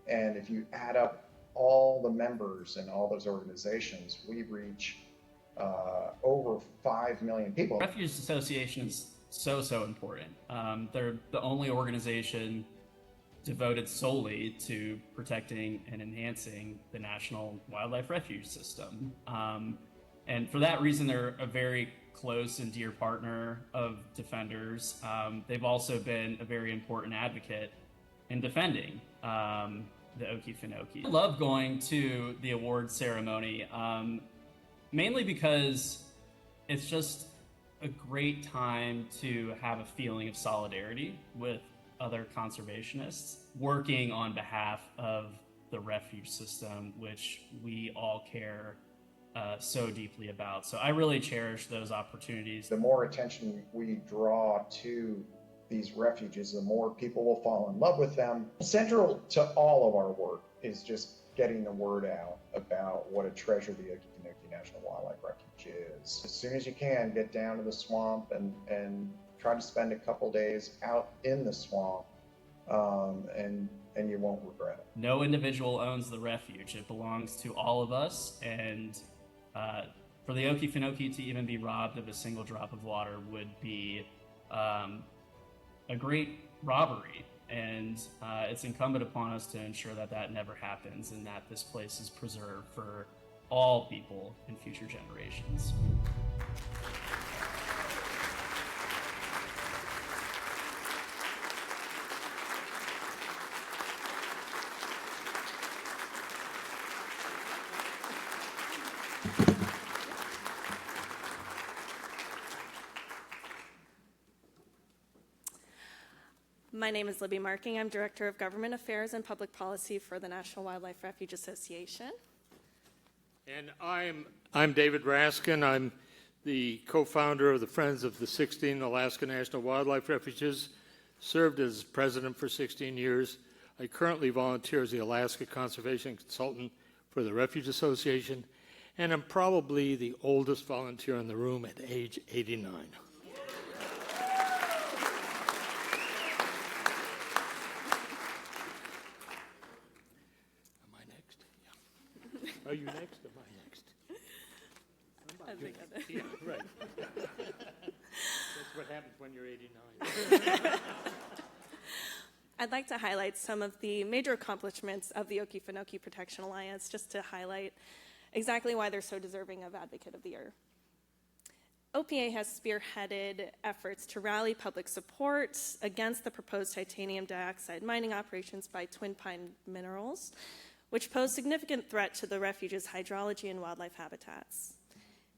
And if you add up all the members in all those organizations, we reach over 5 million people. Refuge Association is so important. They're the only organization devoted solely to protecting and enhancing the National Wildlife Refuge System. And for that reason, they're a very close and dear partner of Defenders. They've also been a very important advocate in defending the Okefenokee. I love going to the award ceremony, mainly because it's just a great time to have a feeling of solidarity with other conservationists working on behalf of the refuge system, which we all care so deeply about. So I really cherish those opportunities. The more attention we draw to these refuges, the more people will fall in love with them. Central to all of our work is just getting the word out about what a treasure the Okefenokee National Wildlife Refuge is. As soon as you can, get down to the swamp and try to spend a couple days out in the swamp, and you won't regret it. No individual owns the refuge. It belongs to all of us, and for the Okefenokee to even be robbed of a single drop of water would be a great robbery. And it's incumbent upon us to ensure that that never happens and that this place is preserved for all people in future generations. My name is Libby Marking. I'm Director of Government Affairs and Public Policy for the National Wildlife Refuge Association. And I'm David Raskin. I'm the co-founder of the Friends of the 16 Alaska National Wildlife Refuges, served as president for 16 years. I currently volunteer as the Alaska Conservation Consultant for the Refuge Association, and I'm probably the oldest volunteer in the room at age 89. Are you next or am I next? I think I know. Yeah, right. That's what happens when you're 89. I'd like to highlight some of the major accomplishments of the Okefenokee Protection Alliance, just to highlight exactly why they're so deserving of Advocate of the Year. OPA has spearheaded efforts to rally public support against the proposed titanium dioxide mining operations by Twin Pine Minerals, which pose significant threat to the refuge's hydrology and wildlife habitats.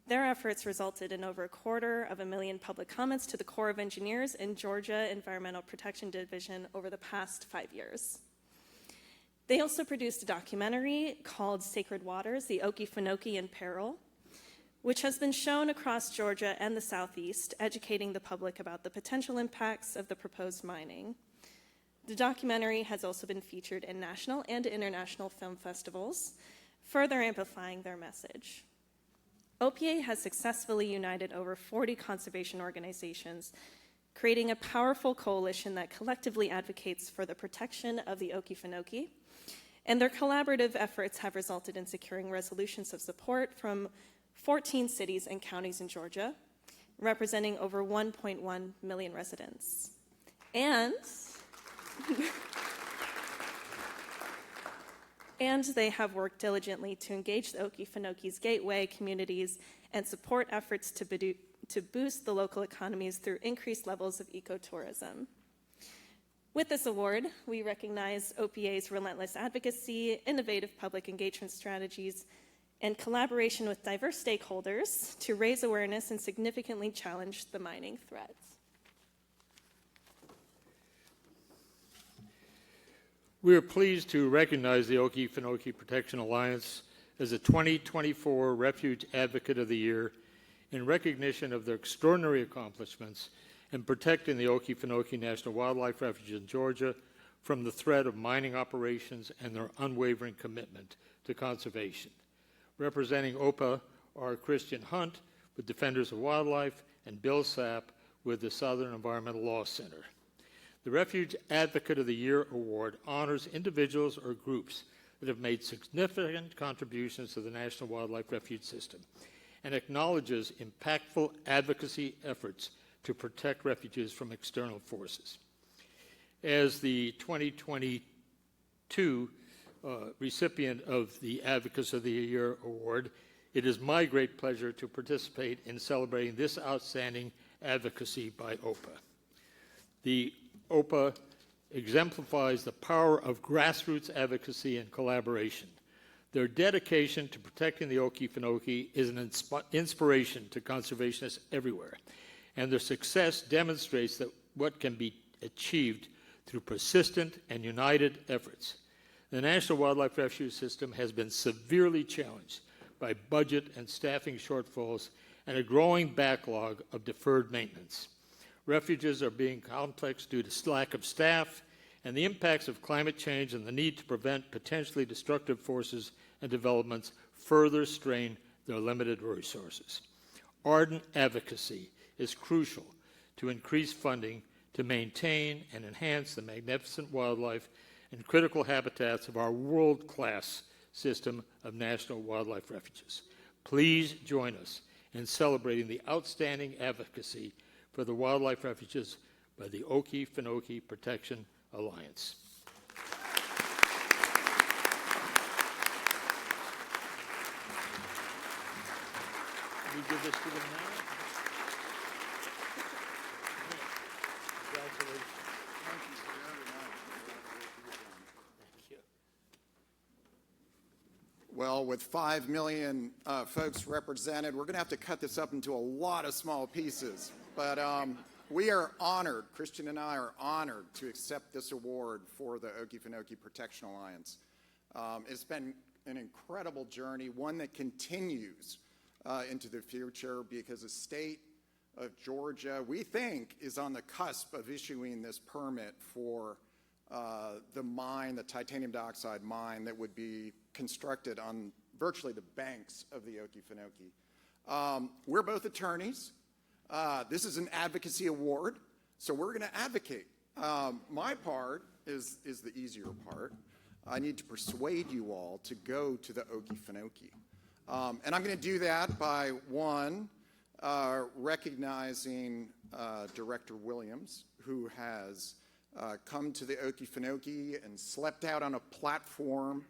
Their efforts resulted in over 250,000 public comments to the Corps of Engineers and Georgia Environmental Protection Division over the past 5 years. They also produced a documentary called Sacred Waters, the Okefenokee in Peril, which has been shown across Georgia and the Southeast, educating the public about the potential impacts of the proposed mining. The documentary has also been featured in national and international film festivals, further amplifying their message. OPA has successfully united over 40 conservation organizations, creating a powerful coalition that collectively advocates for the protection of the Okefenokee, and their collaborative efforts have resulted in securing resolutions of support from 14 cities and counties in Georgia, representing over 1.1 million residents. And they have worked diligently to engage the Okefenokee's gateway communities and support efforts to boost the local economies through increased levels of ecotourism. With this award, we recognize OPA's relentless advocacy, innovative public engagement strategies, and collaboration with diverse stakeholders to raise awareness and significantly challenge the mining threats. We are pleased to recognize the Okefenokee Protection Alliance as a 2024 Refuge Advocate of the Year in recognition of their extraordinary accomplishments in protecting the Okefenokee National Wildlife Refuge in Georgia from the threat of mining operations and their unwavering commitment to conservation. Representing OPA are Christian Hunt with Defenders of Wildlife and Bill Sapp with the Southern Environmental Law Center. The Refuge Advocate of the Year Award honors individuals or groups that have made significant contributions to the National Wildlife Refuge System and acknowledges impactful advocacy efforts to protect refuges from external forces. As the 2022 recipient of the Advocates of the Year Award, it is my great pleasure to participate in celebrating this outstanding advocacy by OPA. The OPA exemplifies the power of grassroots advocacy and collaboration. Their dedication to protecting the Okefenokee is an inspiration to conservationists everywhere, and their success demonstrates that what can be achieved through persistent and united efforts. The National Wildlife Refuge System has been severely challenged by budget and staffing shortfalls and a growing backlog of deferred maintenance. Refuges are being complex due to lack of staff and the impacts of climate change, and the need to prevent potentially destructive forces and developments further strain their limited resources. Ardent advocacy is crucial to increase funding to maintain and enhance the magnificent wildlife and critical habitats of our world-class system of national wildlife refuges. Please join us in celebrating the outstanding advocacy for the wildlife refuges by the Okefenokee Protection Alliance. We give this to them now. Congratulations. Thank you very much. Thank you. Well, with 5 million folks represented, we're going to have to cut this up into a lot of small pieces. But we are honored, Christian and I are honored to accept this award for the Okefenokee Protection Alliance. It's been an incredible journey, one that continues into the future, because the state of Georgia, we think, is on the cusp of issuing this permit for the mine, the titanium dioxide mine that would be constructed on virtually the banks of the Okefenokee. We're both attorneys. This is an advocacy award, so we're going to advocate. My part is the easier part. I need to persuade you all to go to the Okefenokee. And I'm going to do that by, one, recognizing Director Williams, who has come to the Okefenokee and slept out on a platform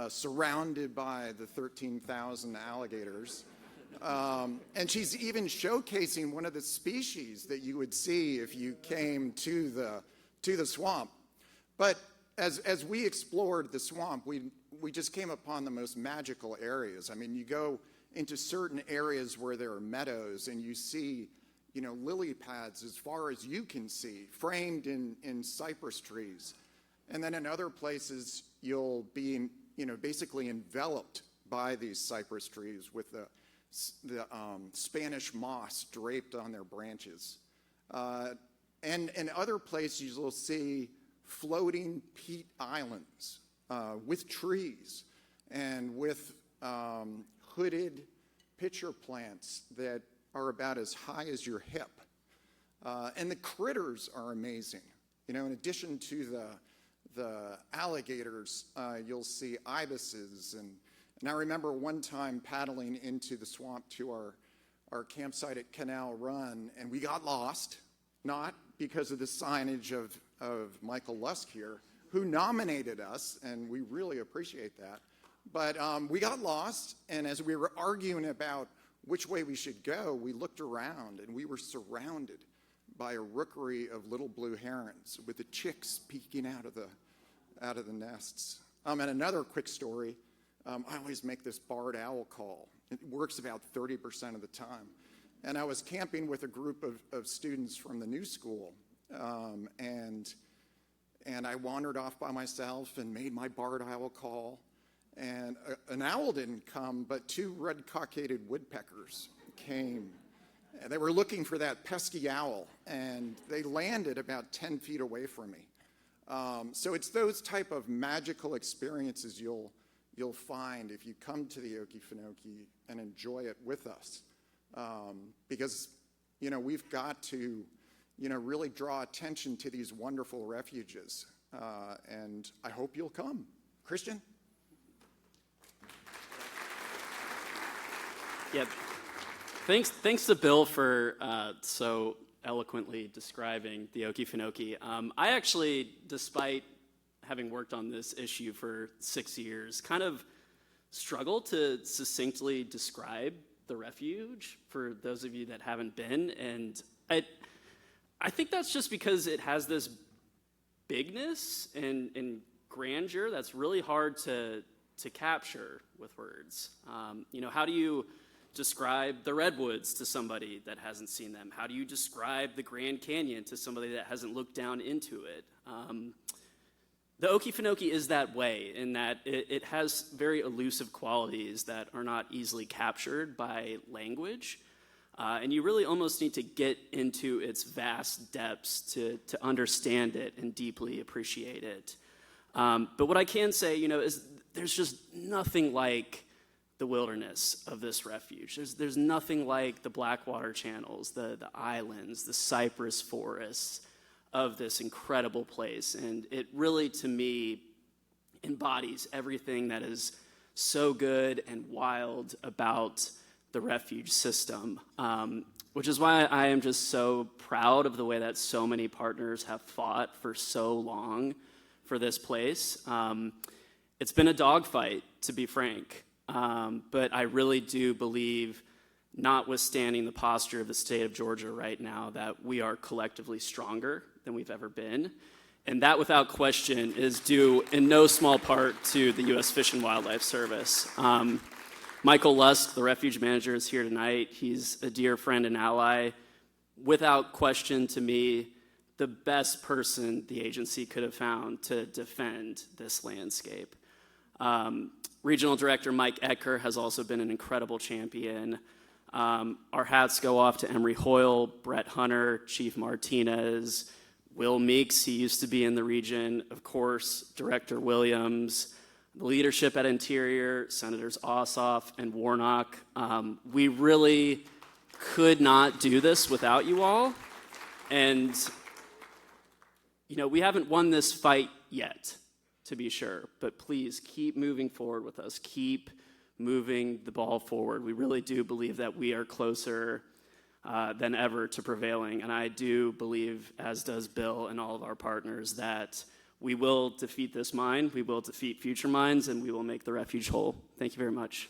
surrounded by the 13,000 alligators. And she's even showcasing one of the species that you would see if you came to the swamp. But as we explored the swamp, we just came upon the most magical areas. I mean, you go into certain areas where there are meadows and you see, lily pads as far as you can see, framed in cypress trees. And then in other places, you'll be, basically enveloped by these cypress trees with the Spanish moss draped on their branches. And in other places, you'll see floating peat islands with trees and with hooded pitcher plants that are about as high as your hip. And the critters are amazing. In addition to the alligators, you'll see ibises. And I remember one time paddling into the swamp to our campsite at Canal Run, and we got lost, not because of the signage of Michael Lusk here, who nominated us, and we really appreciate that. But we got lost, and as we were arguing about which way we should go, we looked around, and we were surrounded by a rookery of little blue herons with the chicks peeking out of the nests. And another quick story, I always make this barred owl call. It works about 30% of the time. And I was camping with a group of students from the new school, and I wandered off by myself and made my barred owl call. And an owl didn't come, but two red-cockaded woodpeckers came. And they were looking for that pesky owl, and they landed about 10 feet away from me. So it's those type of magical experiences you'll find if you come to the Okefenokee and enjoy it with us. Because, we've got to, really draw attention to these wonderful refuges. And I hope you'll come. Christian? Yeah. Thanks to Bill for so eloquently describing the Okefenokee. I actually, despite having worked on this issue for 6 years, kind of struggle to succinctly describe the refuge for those of you that haven't been. And I think that's just because it has this bigness and grandeur that's really hard to capture with words. How do you describe the redwoods to somebody that hasn't seen them? How do you describe the Grand Canyon to somebody that hasn't looked down into it? The Okefenokee is that way in that it has very elusive qualities that are not easily captured by language. And you really almost need to get into its vast depths to understand it and deeply appreciate it. But what I can say, is there's just nothing like the wilderness of this refuge. There's nothing like the Blackwater channels, the islands, the cypress forests of this incredible place. And it really, to me, embodies everything that is so good and wild about the refuge system, which is why I am just so proud of the way that so many partners have fought for so long for this place. It's been a dogfight, to be frank. But I really do believe, notwithstanding the posture of the state of Georgia right now, that we are collectively stronger than we've ever been. And that, without question, is due in no small part to the U.S. Fish and Wildlife Service. Michael Lusk, the refuge manager, is here tonight. He's a dear friend and ally. Without question, to me, the best person the agency could have found to defend this landscape. Regional Director Mike Ecker has also been an incredible champion. Our hats go off to Emery Hoyle, Brett Hunter, Chief Martinez, Will Meeks, he used to be in the region, of course, Director Williams, the leadership at Interior, Senators Ossoff and Warnock. We really could not do this without you all. And, we haven't won this fight yet, to be sure, but please keep moving forward with us. Keep moving the ball forward. We really do believe that we are closer than ever to prevailing. And I do believe, as does Bill and all of our partners, that we will defeat this mine, we will defeat future mines, and we will make the refuge whole. Thank you very much.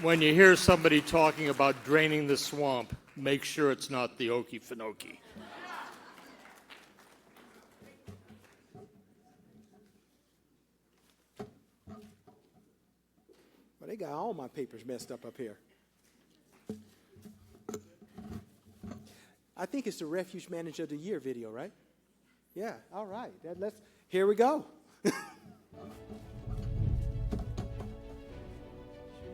When you hear somebody talking about draining the swamp, make sure it's not the Okefenokee. Well, they got all my papers messed up here. I think it's the Refuge Manager of the Year video, right? Yeah, all right. Here we go.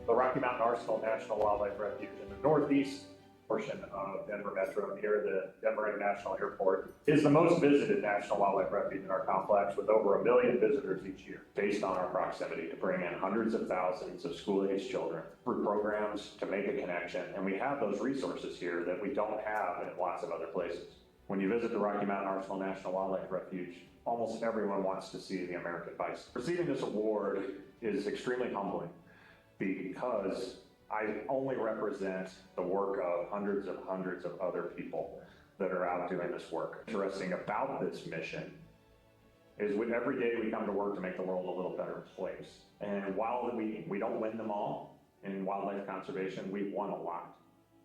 The Rocky Mountain Arsenal National Wildlife Refuge in the northeast portion of Denver Metro near the Denver International Airport is the most visited national wildlife refuge in our complex, with over 1 million visitors each year, based on our proximity to bring in hundreds of thousands of school-aged children through programs to make a connection. And we have those resources here that we don't have in lots of other places. When you visit the Rocky Mountain Arsenal National Wildlife Refuge, almost everyone wants to see the American bison. Receiving this award is extremely humbling, because I only represent the work of hundreds of other people that are out doing this work. Interesting about this mission is every day we come to work to make the world a little better place. And while we don't win them all in wildlife conservation, we've won a lot.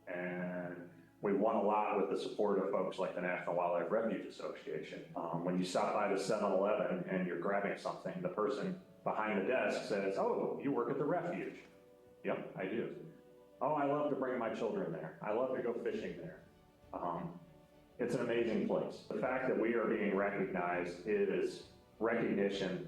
And we've won a lot with the support of folks like the National Wildlife Refuge Association. When you stop by the 7-Eleven and you're grabbing something, the person behind the desk says, "Oh, you work at the refuge." Yep, I do. "Oh, I love to bring my children there. I love to go fishing there." It's an amazing place. The fact that we are being recognized is recognition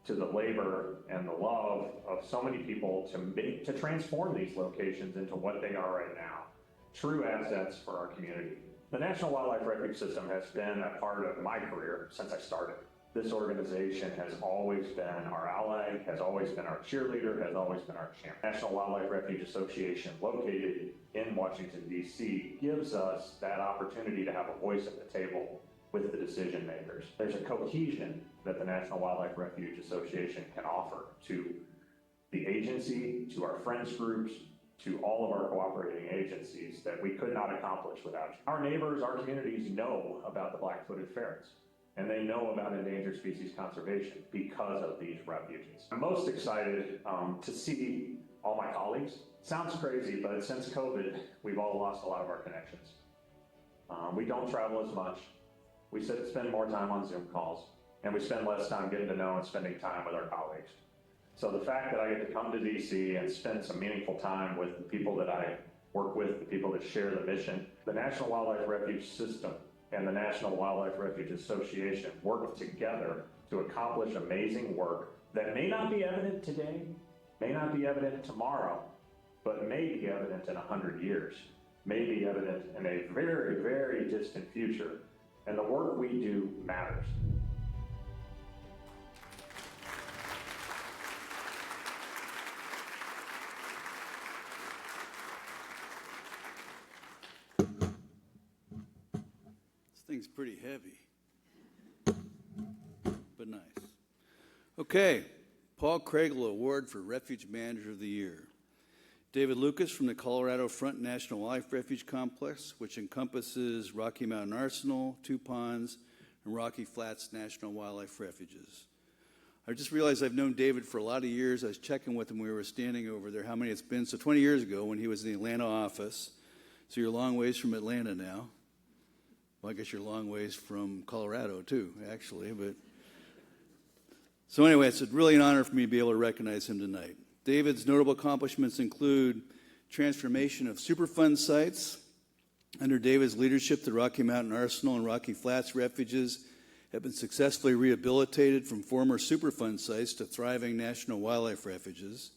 to the labor and the love of so many people to transform these locations into what they are right now, true assets for our community. The National Wildlife Refuge System has been a part of my career since I started. This organization has always been our ally, has always been our cheerleader, has always been our champion. National Wildlife Refuge Association, located in Washington, D.C., gives us that opportunity to have a voice at the table with the decision makers. There's a cohesion that the National Wildlife Refuge Association can offer to the agency, to our friends groups, to all of our cooperating agencies that we could not accomplish without you. Our neighbors, our communities know about the black-footed ferrets, and they know about endangered species conservation because of these refuges. I'm most excited to see all my colleagues. Sounds crazy, but since COVID, we've all lost a lot of our connections. We don't travel as much. We spend more time on Zoom calls, and we spend less time getting to know and spending time with our colleagues. So the fact that I get to come to DC and spend some meaningful time with the people that I work with, the people that share the mission, the National Wildlife Refuge System and the National Wildlife Refuge Association work together to accomplish amazing work that may not be evident today, may not be evident tomorrow, but may be evident in 100 years, may be evident in a very, very distant future. And the work we do matters. Thing's pretty heavy, but nice. Okay, Paul Craigle Award for Refuge Manager of the Year. David Lucas from the Colorado Front National Wildlife Refuge Complex, which encompasses Rocky Mountain Arsenal, Two Ponds, and Rocky Flats National Wildlife Refuges. I just realized I've known David for a lot of years. I was checking with him when we were standing over there how many it's been. So 20 years ago when he was in the Atlanta office. So you're a long ways from Atlanta now. Well, I guess you're a long ways from Colorado, too, actually. But so anyway, it's really an honor for me to be able to recognize him tonight. David's notable accomplishments include transformation of Superfund sites. Under David's leadership, the Rocky Mountain Arsenal and Rocky Flats refuges have been successfully rehabilitated from former Superfund sites to thriving national wildlife refuges.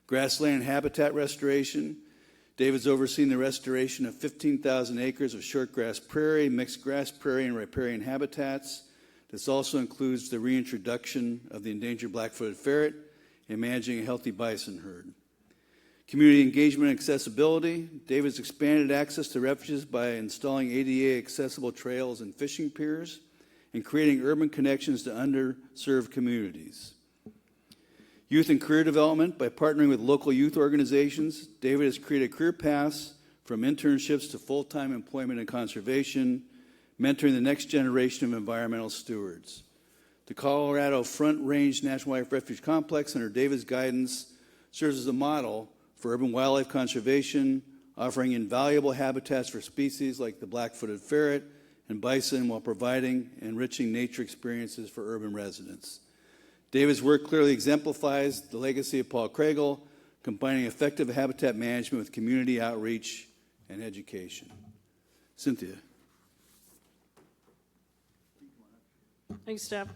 Grassland habitat restoration. David's overseen the restoration of 15,000 acres of shortgrass prairie, mixed grass prairie, and riparian habitats. This also includes the reintroduction of the endangered black-footed ferret and managing a healthy bison herd. Community engagement and accessibility. David's expanded access to refuges by installing ADA accessible trails and fishing piers and creating urban connections to underserved communities. Youth and career development. By partnering with local youth organizations, David has created career paths from internships to full-time employment and conservation, mentoring the next generation of environmental stewards. The Colorado Front Range National Wildlife Refuge Complex, under David's guidance, serves as a model for urban wildlife conservation, offering invaluable habitats for species like the black-footed ferret and bison while providing enriching nature experiences for urban residents. David's work clearly exemplifies the legacy of Paul Craigle, combining effective habitat management with community outreach and education. Cynthia. Thanks, Jeff.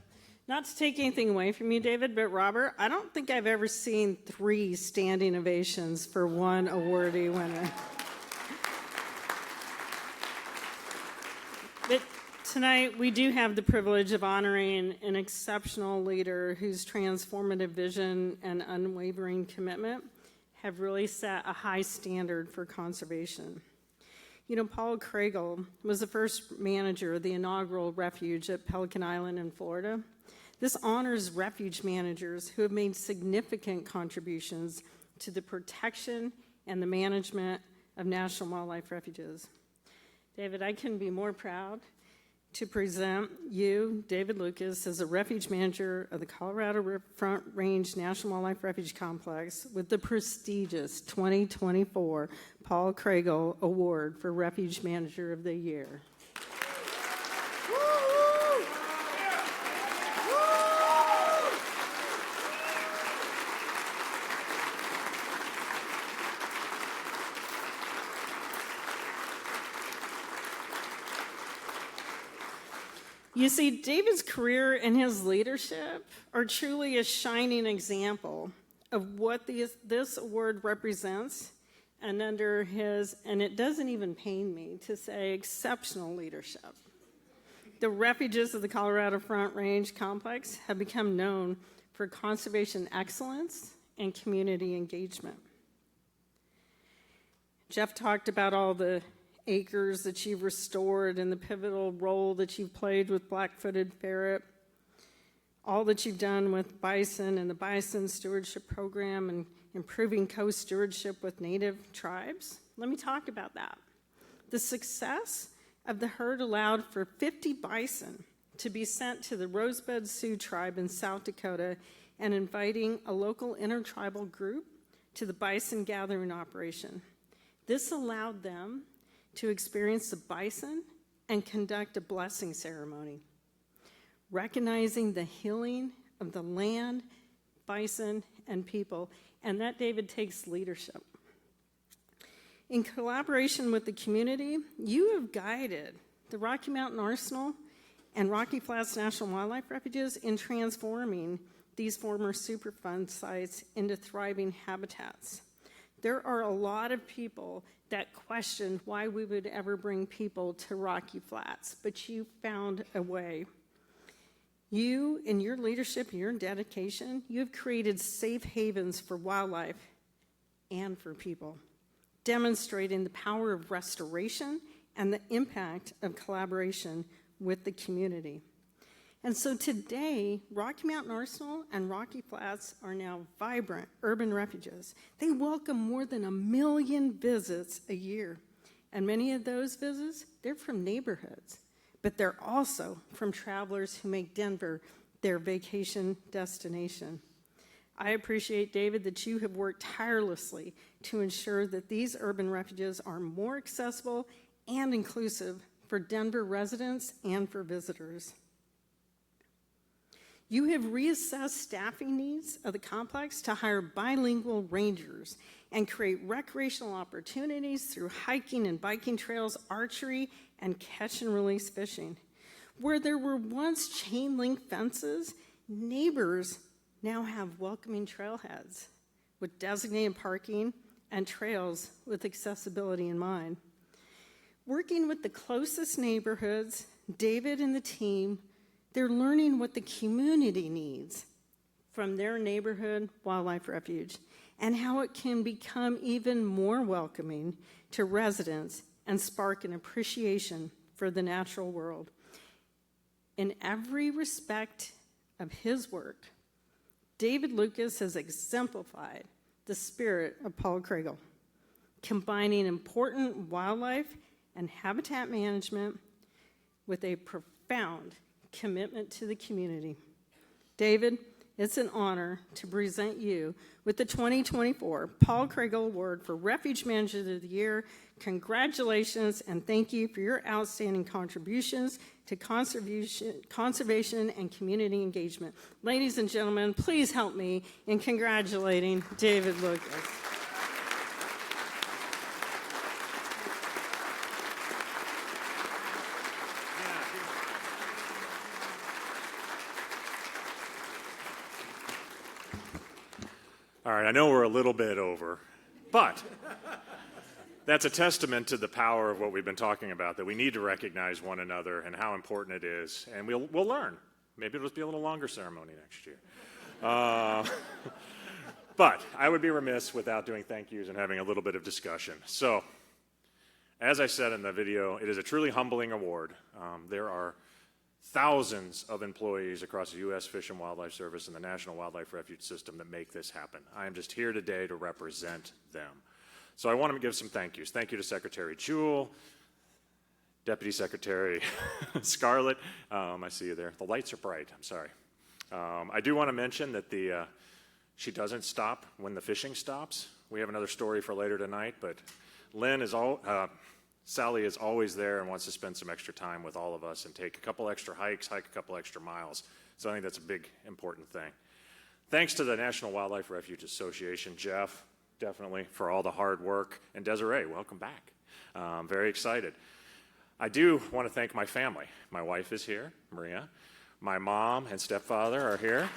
Not to take anything away from you, David, but Robert, I don't think I've ever seen 3 standing ovations for one awardee winner. But tonight, we do have the privilege of honoring an exceptional leader whose transformative vision and unwavering commitment have really set a high standard for conservation. You know, Paul Craigle was the first manager of the inaugural refuge at Pelican Island in Florida. This honors refuge managers who have made significant contributions to the protection and the management of national wildlife refuges. David, I couldn't be more proud to present you, David Lucas, as a refuge manager of the Colorado Front Range National Wildlife Refuge Complex with the prestigious 2024 Paul Craigle Award for Refuge Manager of the Year. You see, David's career and his leadership are truly a shining example of what this award represents, and under his, and it doesn't even pain me to say, exceptional leadership. The refuges of the Colorado Front Range Complex have become known for conservation excellence and community engagement. Jeff talked about all the acres that you've restored and the pivotal role that you've played with black-footed ferret, all that you've done with bison and the bison stewardship program and improving co-stewardship with native tribes. Let me talk about that. The success of the herd allowed for 50 bison to be sent to the Rosebud Sioux tribe in South Dakota and inviting a local intertribal group to the bison gathering operation. This allowed them to experience the bison and conduct a blessing ceremony, recognizing the healing of the land, bison, and people, and that, David, takes leadership. In collaboration with the community, you have guided the Rocky Mountain Arsenal and Rocky Flats National Wildlife Refuges in transforming these former Superfund sites into thriving habitats. There are a lot of people that questioned why we would ever bring people to Rocky Flats, but you found a way. You, in your leadership and your dedication, you have created safe havens for wildlife and for people, demonstrating the power of restoration and the impact of collaboration with the community. And so today, Rocky Mountain Arsenal and Rocky Flats are now vibrant urban refuges. They welcome more than 1 million visits a year. And many of those visits, they're from neighborhoods, but they're also from travelers who make Denver their vacation destination. I appreciate, David, that you have worked tirelessly to ensure that these urban refuges are more accessible and inclusive for Denver residents and for visitors. You have reassessed staffing needs of the complex to hire bilingual rangers and create recreational opportunities through hiking and biking trails, archery, and catch and release fishing. Where there were once chain link fences, neighbors now have welcoming trailheads with designated parking and trails with accessibility in mind. Working with the closest neighborhoods, David and the team, they're learning what the community needs from their neighborhood wildlife refuge and how it can become even more welcoming to residents and spark an appreciation for the natural world. In every respect of his work, David Lucas has exemplified the spirit of Paul Kragel, combining important wildlife and habitat management with a profound commitment to the community. David, it's an honor to present you with the 2024 Paul Kragel Award for Refuge Manager of the Year. Congratulations and thank you for your outstanding contributions to conservation and community engagement. Ladies and gentlemen, please help me in congratulating David Lucas. All right, I know we're a little bit over, but that's a testament to the power of what we've been talking about, that we need to recognize one another and how important it is, and we'll learn. Maybe it'll just be a little longer ceremony next year. But I would be remiss without doing thank yous and having a little bit of discussion. So, as I said in the video, it is a truly humbling award. There are thousands of employees across the U.S. Fish and Wildlife Service and the National Wildlife Refuge System that make this happen. I am just here today to represent them. So I want to give some thank yous. Thank you to Secretary Jewell, Deputy Secretary Scarlett. I see you there. The lights are bright. I'm sorry. I do want to mention that she doesn't stop when the fishing stops. We have another story for later tonight, but Sally is always there and wants to spend some extra time with all of us and take a couple extra hikes, hike a couple extra miles. So I think that's a big, important thing. Thanks to the National Wildlife Refuge Association, Jeff, definitely, for all the hard work. And Desiree, welcome back. Very excited. I do want to thank my family. My wife is here, Maria. My mom and stepfather are here.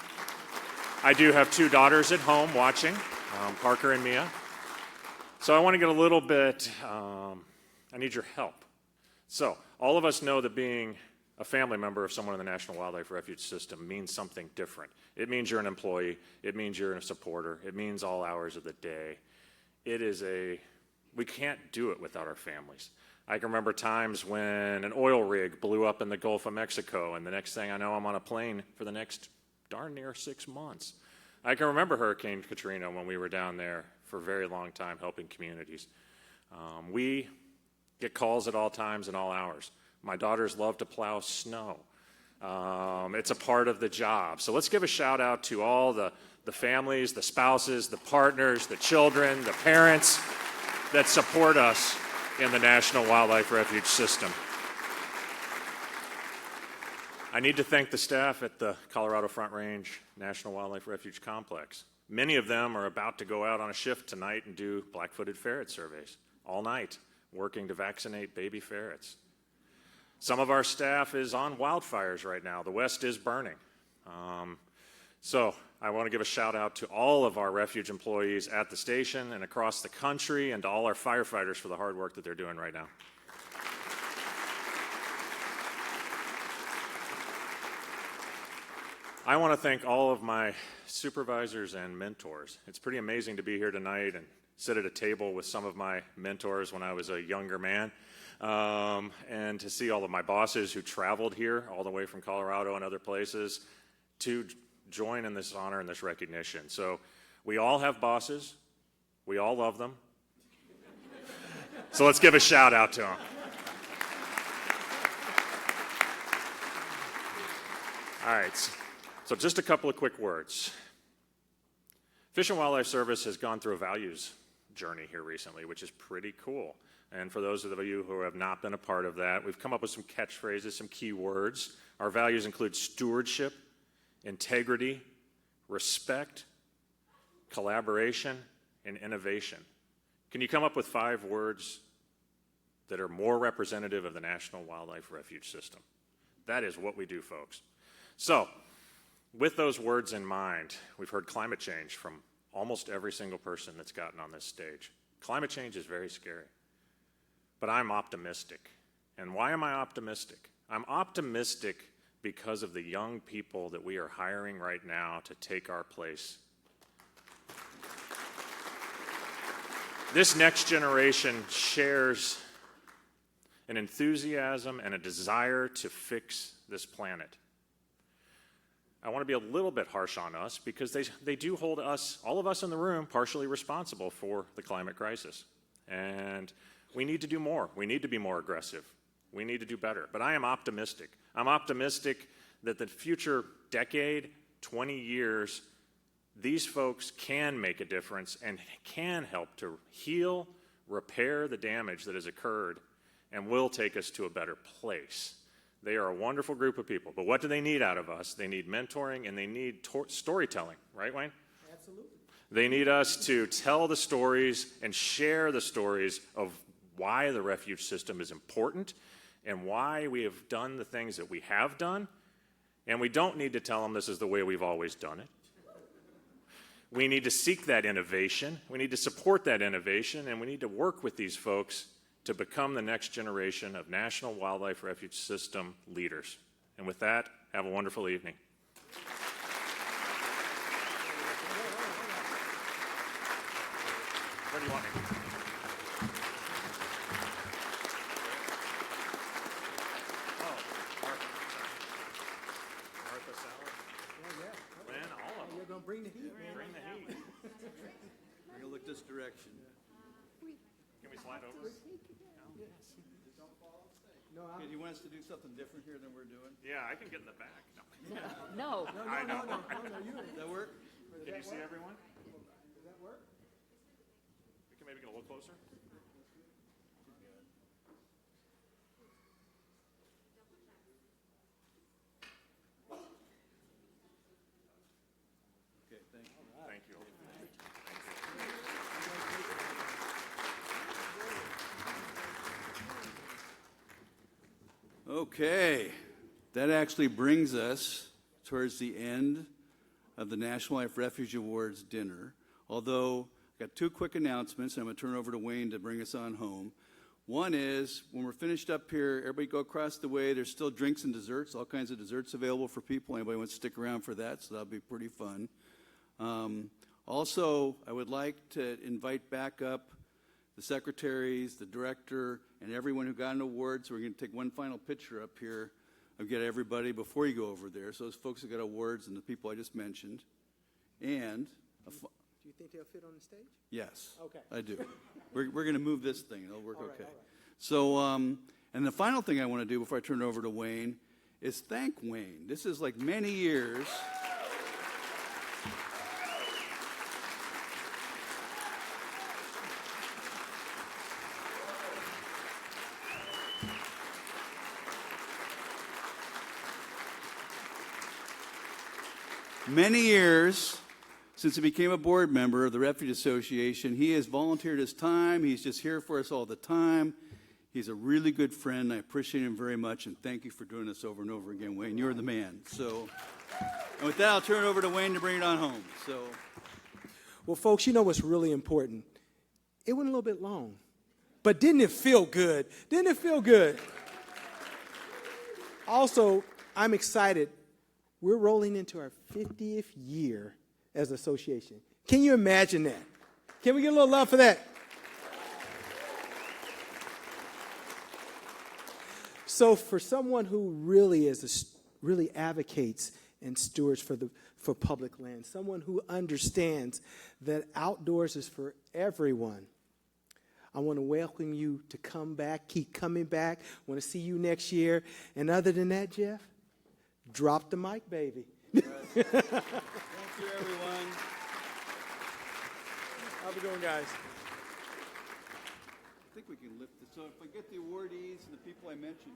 I do have two daughters at home watching, Parker and Mia. So I want to get a little bit, I need your help. So all of us know that being a family member of someone in the National Wildlife Refuge System means something different. It means you're an employee. It means you're a supporter. It means all hours of the day. We can't do it without our families. I can remember times when an oil rig blew up in the Gulf of Mexico, and the next thing I know, I'm on a plane for the next darn near 6 months. I can remember Hurricane Katrina when we were down there for a very long time helping communities. We get calls at all times and all hours. My daughters love to plow snow. It's a part of the job. So let's give a shout out to all the families, the spouses, the partners, the children, the parents that support us in the National Wildlife Refuge System. I need to thank the staff at the Colorado Front Range National Wildlife Refuge Complex. Many of them are about to go out on a shift tonight and do black-footed ferret surveys all night, working to vaccinate baby ferrets. Some of our staff is on wildfires right now. The West is burning. So I want to give a shout out to all of our refuge employees at the station and across the country, and to all our firefighters for the hard work that they're doing right now. I want to thank all of my supervisors and mentors. It's pretty amazing to be here tonight and sit at a table with some of my mentors when I was a younger man, and to see all of my bosses who traveled here all the way from Colorado and other places to join in this honor and this recognition. So we all have bosses. We all love them. So let's give a shout out to them. All right, so just a couple of quick words. Fish and Wildlife Service has gone through a values journey here recently, which is pretty cool. And for those of you who have not been a part of that, we've come up with some catchphrases, some key words. Our values include stewardship, integrity, respect, collaboration, and innovation. Can you come up with 5 words that are more representative of the National Wildlife Refuge System? That is what we do, folks. So, with those words in mind, we've heard climate change from almost every single person that's gotten on this stage. Climate change is very scary, but I'm optimistic. And why am I optimistic? I'm optimistic because of the young people that we are hiring right now to take our place. This next generation shares an enthusiasm and a desire to fix this planet. I want to be a little bit harsh on us because they do hold us, all of us in the room, partially responsible for the climate crisis. And we need to do more. We need to be more aggressive. We need to do better. But I am optimistic. I'm optimistic that the future decade, 20 years, these folks can make a difference and can help to heal, repair the damage that has occurred, and will take us to a better place. They are a wonderful group of people, but what do they need out of us? They need mentoring and they need storytelling, right, Wayne? Absolutely. They need us to tell the stories and share the stories of why the refuge system is important and why we have done the things that we have done, and we don't need to tell them this is the way we've always done it. We need to seek that innovation, we need to support that innovation, and we need to work with these folks to become the next generation of National Wildlife Refuge System leaders. And with that, have a wonderful evening. Where do you want me? Oh, Martha Salad? Man, all of them. You're going to bring the heat. Bring the heat. We're going to look this direction. Can we slide over? No, Okay, do you want us to do something different here than we're doing? Yeah, I can get in the back. No, No. I know. you. Does that work? Can you see everyone? Does that work? We can maybe get a little closer. Okay, thank you. Thank you. Okay, that actually brings us towards the end of the National Life Refuge Awards dinner. Although, I've got two quick announcements, and I'm going to turn it over to Wayne to bring us on home. One is, when we're finished up here, everybody go across the way. There's still drinks and desserts, all kinds of desserts available for people. Anybody wants to stick around for that, so that'll be pretty fun. Also, I would like to invite back up the secretaries, the director, and everyone who got an award. So we're going to take one final picture up here of get everybody before you go over there. So those folks who got awards and the people I just mentioned. And Do you think they'll fit on the stage? yes, Okay. I do. We're going to move this thing. It'll work All right, okay. all right. So, and the final thing I want to do before I turn it over to Wayne is thank Wayne. This is like many years. Many years since he became a board member of the Refuge Association. He has volunteered his time. He's just here for us all the time. He's a really good friend. I appreciate him very much, and thank you for doing this over and over again, Wayne. You're the man. So, and with that, I'll turn it over to Wayne to bring it on home. So, Well, folks, you know what's really important? It went a little bit long, but didn't it feel good? Didn't it feel good? Also, I'm excited. We're rolling into our 50th year as an association. Can you imagine that? Can we get a little love for that? So for someone who really really advocates and stewards for public land, someone who understands that outdoors is for everyone, I want to welcome you to come back, keep coming back. I want to see you next year. And other than that, Jeff, drop the mic, baby. thank you, everyone. How's it going, guys? I think we can lift this. So if I get the awardees and the people I mentioned.